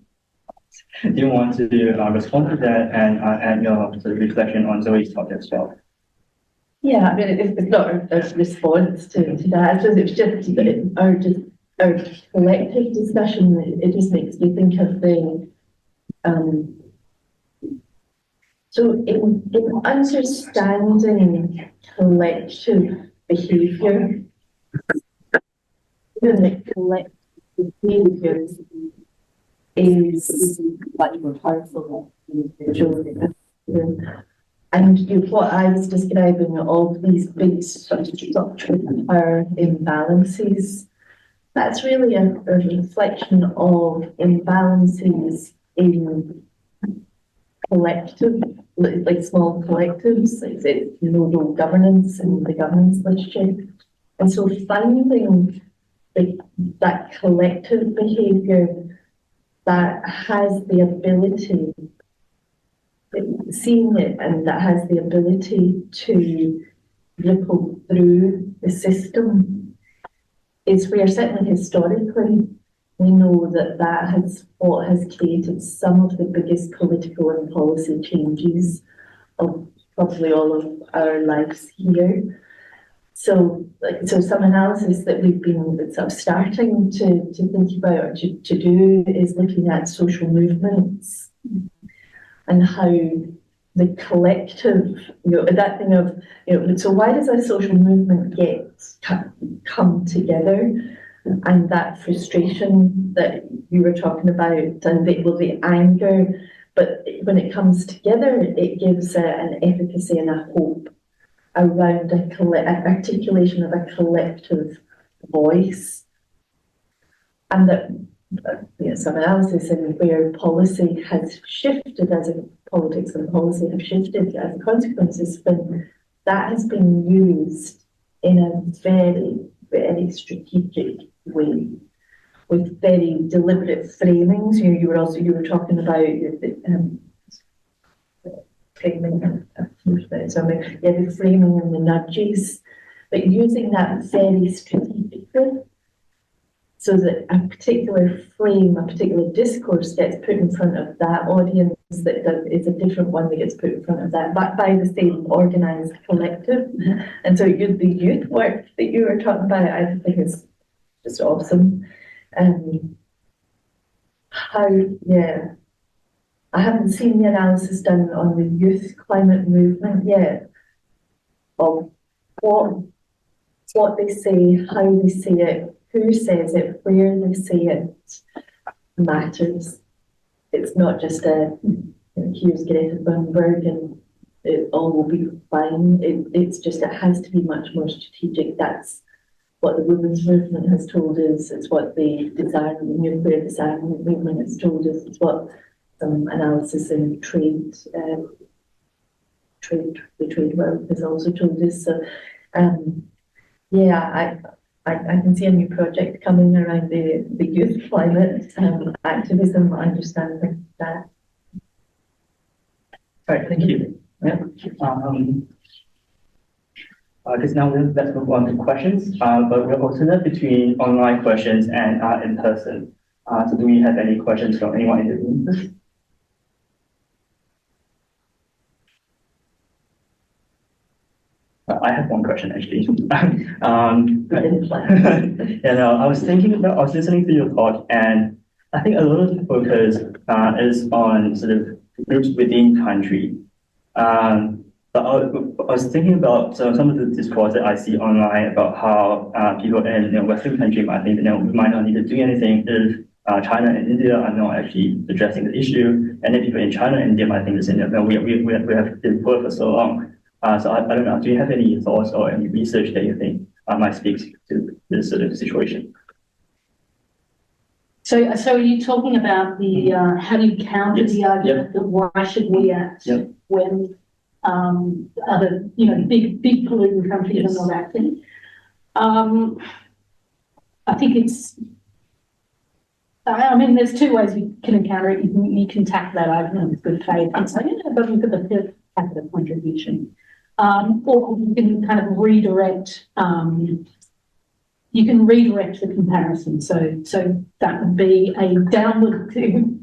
A: respond to that and add your sort of reflection on Zoe's talk as well?
C: Yeah, I mean, it's not a response to that. It's just our collective discussion. It just makes me think of the so in understanding collective behaviour, the collective behaviour is much more powerful than individual. And what I was describing, all these big sort of structural power imbalances, that's really a reflection of imbalances in collective, like small collectives, like nodal governance and the governance literature. And so finding that collective behaviour that has the ability, seeing it, and that has the ability to ripple through the system is where, certainly historically, we know that has what has created some of the biggest political and policy changes of probably all of our lives here. So some analysis that we've been sort of starting to think about or to do is looking at social movements and how the collective, that thing of, so why does a social movement come together? And that frustration that you were talking about, and the anger, but when it comes together, it gives an efficacy and a hope around an articulation of a collective voice. And that some analysis in where policy has shifted, politics and policy have shifted as a consequence, has been that has been used in a very, very strategic way, with very deliberate framings. You were talking about framing, the framing and the nudges, but using that very strategically, so that a particular frame, a particular discourse gets put in front of that audience that is a different one that gets put in front of that, but by the same organised collective. And so the youth work that you were talking about, I think is just awesome. I haven't seen the analysis done on the youth climate movement yet, of what they say, how they say it, who says it, where they say it matters. It's not just here's Greta Thunberg and it all will be fine. It's just, it has to be much more strategic. That's what the women's movement has told us. It's what the nuclear disarmament movement has told us. It's what some analysis in the trade world has also told us. So, I can see a new project coming around the youth climate activism, understanding that.
A: All right, thank you. Yeah. Because now let's move on to questions, but we'll alternate between online questions and in person. So do we have any questions from anyone in the room? question actually. I was listening to your talk, and I think a lot of the focus is on sort of groups within country. But I was thinking about some of the discourse that I see online about how people in Western countries might think we might not need to do anything if China and India are not actually addressing the issue, and then people in China and India might think the same. We have been poor for so long. So I don't know. Do you have any thoughts or any research that you think might speak to this sort of situation?
B: So are you talking about the how do you counter the argument that why should we act when other big polluting countries are not acting? I think it's. I mean, there's two ways you can encounter it. You can tackle that argument with good faith and say, but look at the per capita contribution, or you can kind of redirect. You can redirect the comparison. So that would be a downward, in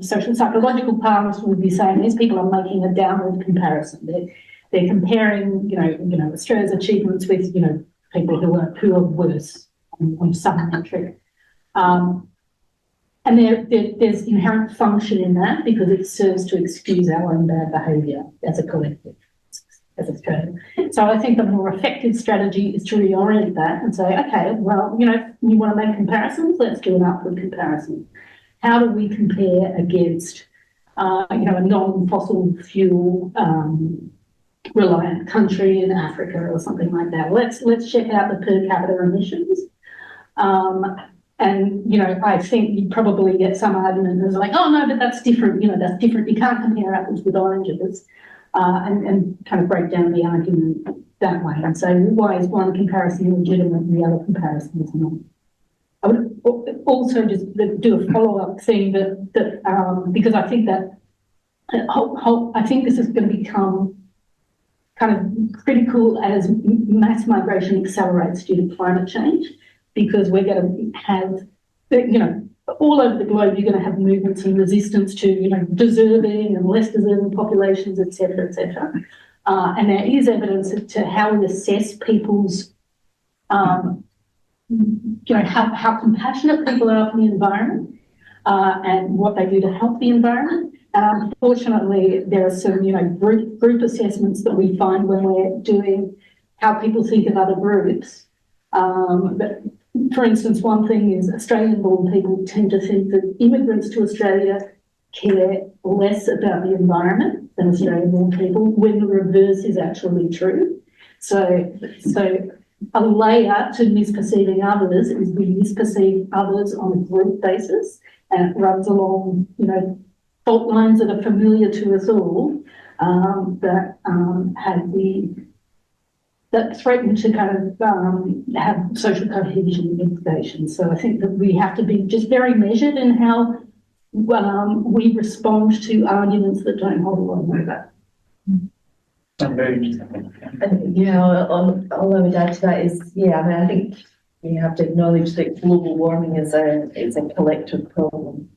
B: social psychological parlance, we would be saying these people are making a downward comparison. They're comparing, Australia's achievements with, people who are worse on some metric. And there's inherent function in that because it serves to excuse our own bad behaviour as a collective, as Australia. So I think the more effective strategy is to reorient that and say, okay, well, you want to make comparisons, let's do an upward comparison. How do we compare against, a non-fossil fuel reliant country in Africa or something like that? Let's check out the per capita emissions. And, I think you'd probably get some argument that's like, oh, no, but that's different. That's different. You can't compare apples with oranges. And kind of break down the argument that way and say, why is one comparison legitimate and the other comparison is not? I would also just do a follow-up thing that because I think that I think this is going to become kind of critical as mass migration accelerates due to climate change, because we're going to have, all over the globe, you're going to have movements in resistance to, deserving and less deserving populations, et cetera, et cetera. And there is evidence to how we assess people's, how compassionate people are for the environment and what they do to help the environment. Unfortunately, there are some, group assessments that we find when we're doing how people think of other groups. But for instance, one thing is Australian-born people tend to think that immigrants to Australia care less about the environment than Australian-born people, when the reverse is actually true. So a layer to misperceiving others is we misperceive others on a group basis, and it runs along, fault lines that are familiar to us all, that threaten to kind of have social cohesion implications. So I think that we have to be just very measured in how we respond to arguments that don't hold a lot of weight.
A: I'm very interested.
C: All I would add to that is, I think you have to acknowledge that global warming is a collective problem.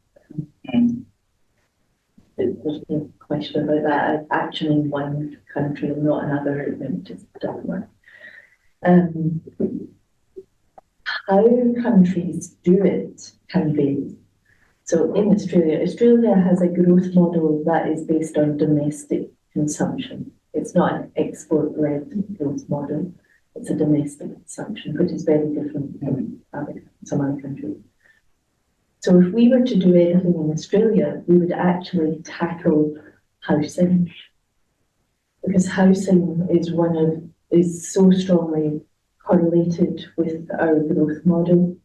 C: There's no question about that. Action in one country and not another, it just doesn't work. How countries do it can vary. So in Australia has a growth model that is based on domestic consumption. It's not an export-led growth model. It's a domestic consumption, which is very different from some other countries. So if we were to do anything in Australia, we would actually tackle housing, because housing is so strongly correlated with our growth model,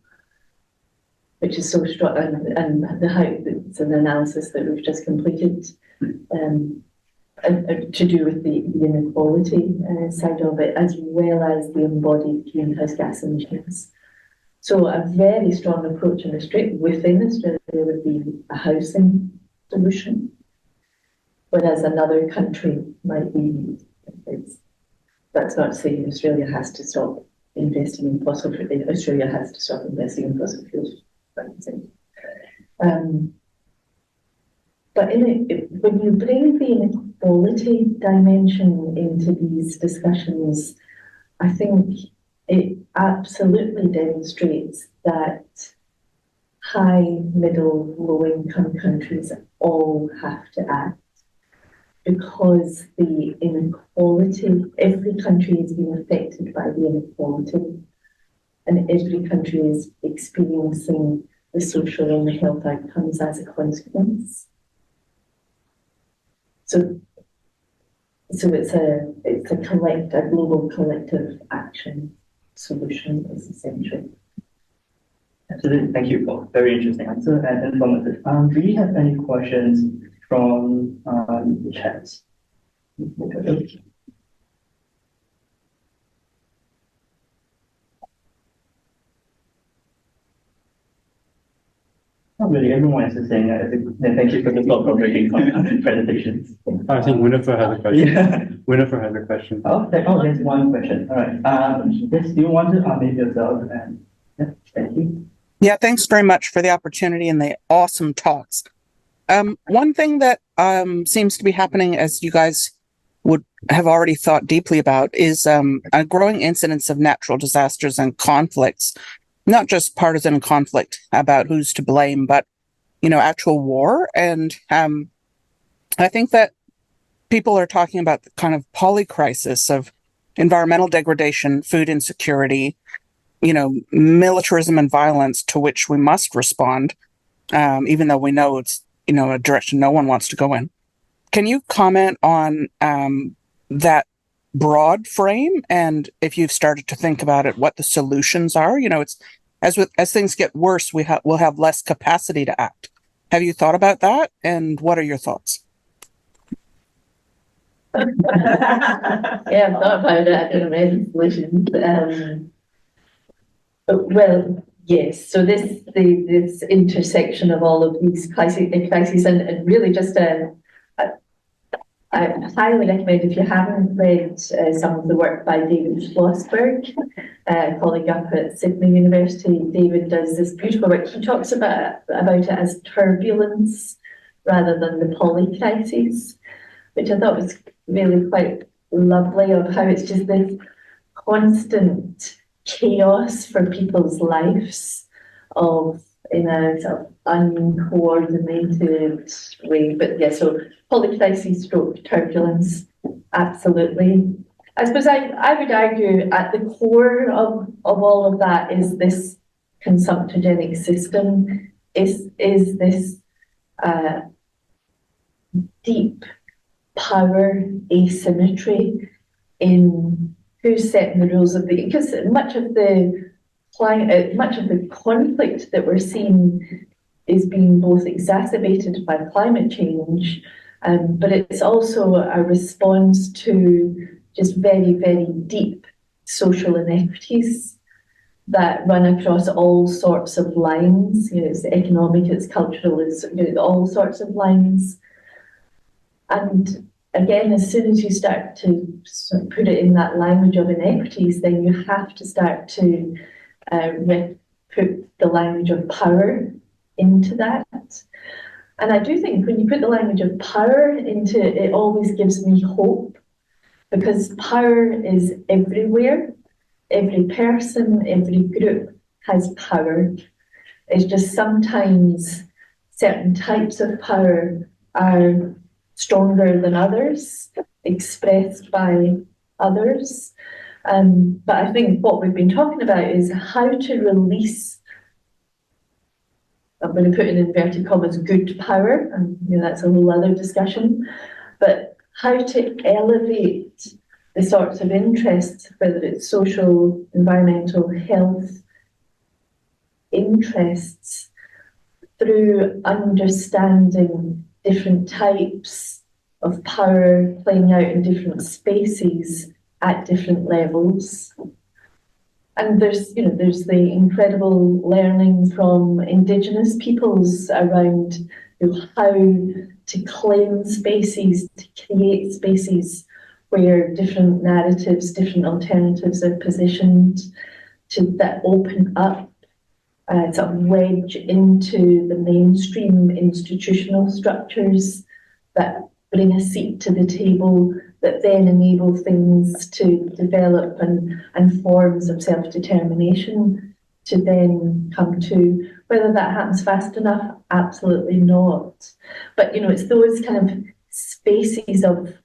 C: which is so strong, and it's an analysis that we've just completed, and to do with the inequality side of it, as well as the embodied greenhouse gas emissions. So a very strong approach within Australia would be a housing solution, whereas another country might be, that's not saying Australia has to stop investing in fossil fuels. Australia has to stop investing in fossil fuels. But when you bring the inequality dimension into these discussions, I think it absolutely demonstrates that high, middle, low income countries all have to act, because the inequality, every country is being affected by the inequality, and every country is experiencing the social and the health outcomes as a consequence. So it's a global collective action solution is essential.
A: Absolutely. Thank you for very interesting answer and informative. Do we have any questions from the chat? Not really. Everyone is just saying thank you for the thought-provoking presentations.
D: I think Winifred has a question.
A: Yeah.
D: Winifred has a question.
A: There's one question. All right. Yes, do you want to unmute yourself? And yeah, thank you.
E: Yeah, thanks very much for the opportunity and the awesome talks. One thing that seems to be happening, as you guys would have already thought deeply about, is a growing incidence of natural disasters and conflicts, not just partisan conflict about who's to blame, but, actual war. And I think that people are talking about the kind of polycrisis of environmental degradation, food insecurity, militarism and violence, to which we must respond, even though we know it's, a direction no one wants to go in. Can you comment on that broad frame, and if you've started to think about it, what the solutions are? It's as things get worse, we'll have less capacity to act. Have you thought about that, and what are your thoughts?
C: Yeah, I've thought about it. I don't have any solutions. Well, yes. So this intersection of all of these crises, and really just I highly recommend, if you haven't read some of the work by David Schlossberg, a colleague up at Sydney University. David does this beautiful work. He talks about it as turbulence rather than the polycrisis, which I thought was really quite lovely, of how it's just this constant chaos for people's lives in a sort of uncoordinated way. But yeah, so polycrisis stroke turbulence, absolutely. I suppose I would argue at the core of all of that is this consumptogenic system, is this deep power asymmetry in who's setting the rules of because much of the conflict that we're seeing is being both exacerbated by climate change, but it's also a response to just very, very deep social inequities that run across all sorts of lines. It's economic, it's cultural, it's all sorts of lines. And again, as soon as you start to sort of put it in that language of inequities, then you have to start to put the language of power into that. And I do think when you put the language of power into it, it always gives me hope, because power is everywhere. Every person, every group has power. It's just sometimes certain types of power are stronger than others, expressed by others. But I think what we've been talking about is how to release, I'm going to put in inverted commas, good power, and that's a whole other discussion, but how to elevate the sorts of interests, whether it's social, environmental, health interests, through understanding different types of power playing out in different spaces at different levels. And there's the incredible learning from Indigenous peoples around how to claim spaces, to create spaces where different narratives, different alternatives are positioned, that open up, sort of wedge into the mainstream institutional structures that bring a seat to the table that then enable things to develop and forms of self-determination to then come to. Whether that happens fast enough, absolutely not. But, you know, it's those kind of spaces of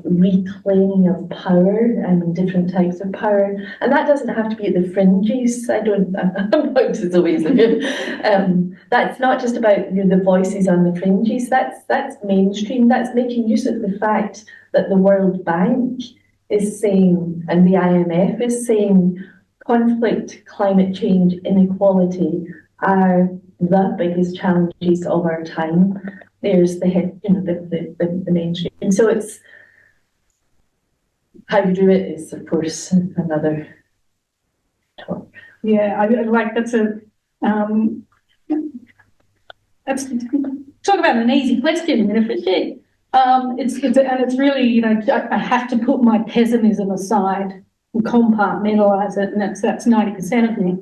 C: reclaiming of power and different types of power. And that doesn't have to be at the fringes. I'm not to Zoe's that's not just about, you know, the voices on the fringes. That's mainstream. That's making use of the fact that the World Bank is saying, and the IMF is saying, conflict, climate change, inequality are the biggest challenges of our time. There's the head, you know, the mainstream. And so it's how you do it is, of course, another talk.
B: Yeah, I like that's talk about an easy question, Winifred. It's really, you know, I have to put my pessimism aside and compartmentalise it, and that's 90% of me,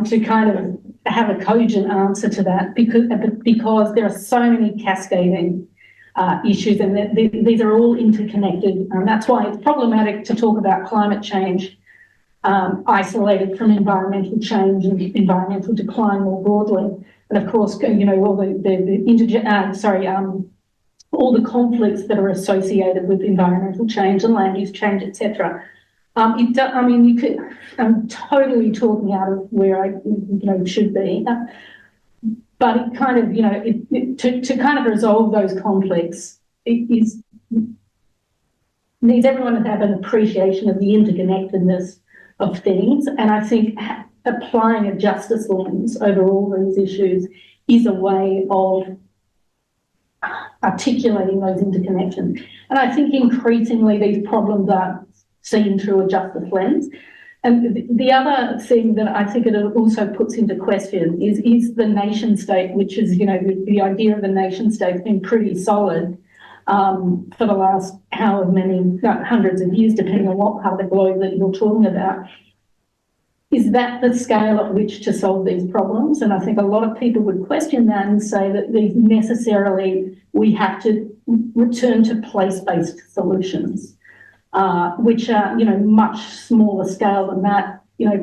B: to kind of have a cogent answer to that, because there are so many cascading issues, and these are all interconnected. That's why it's problematic to talk about climate change isolated from environmental change and environmental decline more broadly. And of course, you know, all all the conflicts that are associated with environmental change and land use change, etc. I mean, you could. I'm totally talking out of where I, you know, should be, but it kind of, you know, to kind of resolve those conflicts, needs everyone to have an appreciation of the interconnectedness of things, and I think applying a justice lens over all these issues is a way of articulating those interconnections. And I think increasingly these problems are seen through a justice lens. And the other thing that I think it also puts into question is the nation state, which is, you know, the idea of the nation state's been pretty solid for the last however many hundreds of years, depending on what part of the globe that you're talking about. Is that the scale at which to solve these problems? And I think a lot of people would question that and say that these necessarily, we have to return to place-based solutions, which are, you know, much smaller scale than that. You know,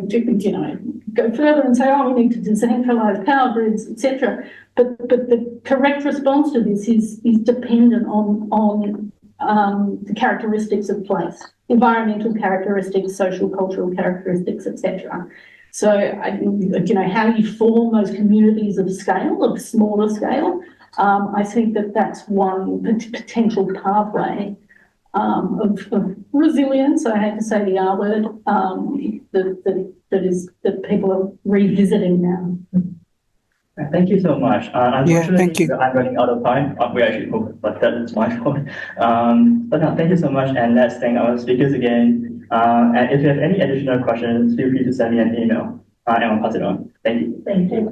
B: go further and say, oh, we need to decentralise power grids, etc. But the correct response to this is dependent on the characteristics of place, environmental characteristics, social, cultural characteristics, etc. So, you know, how you form those communities of scale, of smaller scale, I think that's one potential pathway of resilience. I hate to say the R word, that people are revisiting now.
A: Thank you so much.
E: Yeah, thank you.
A: I'm running out of time. We actually hope, but that is my fault. But no, thank you so much, and let's thank our speakers again. And if you have any additional questions, feel free to send me an email, and I'll pass it on. Thank you.
C: Thank you.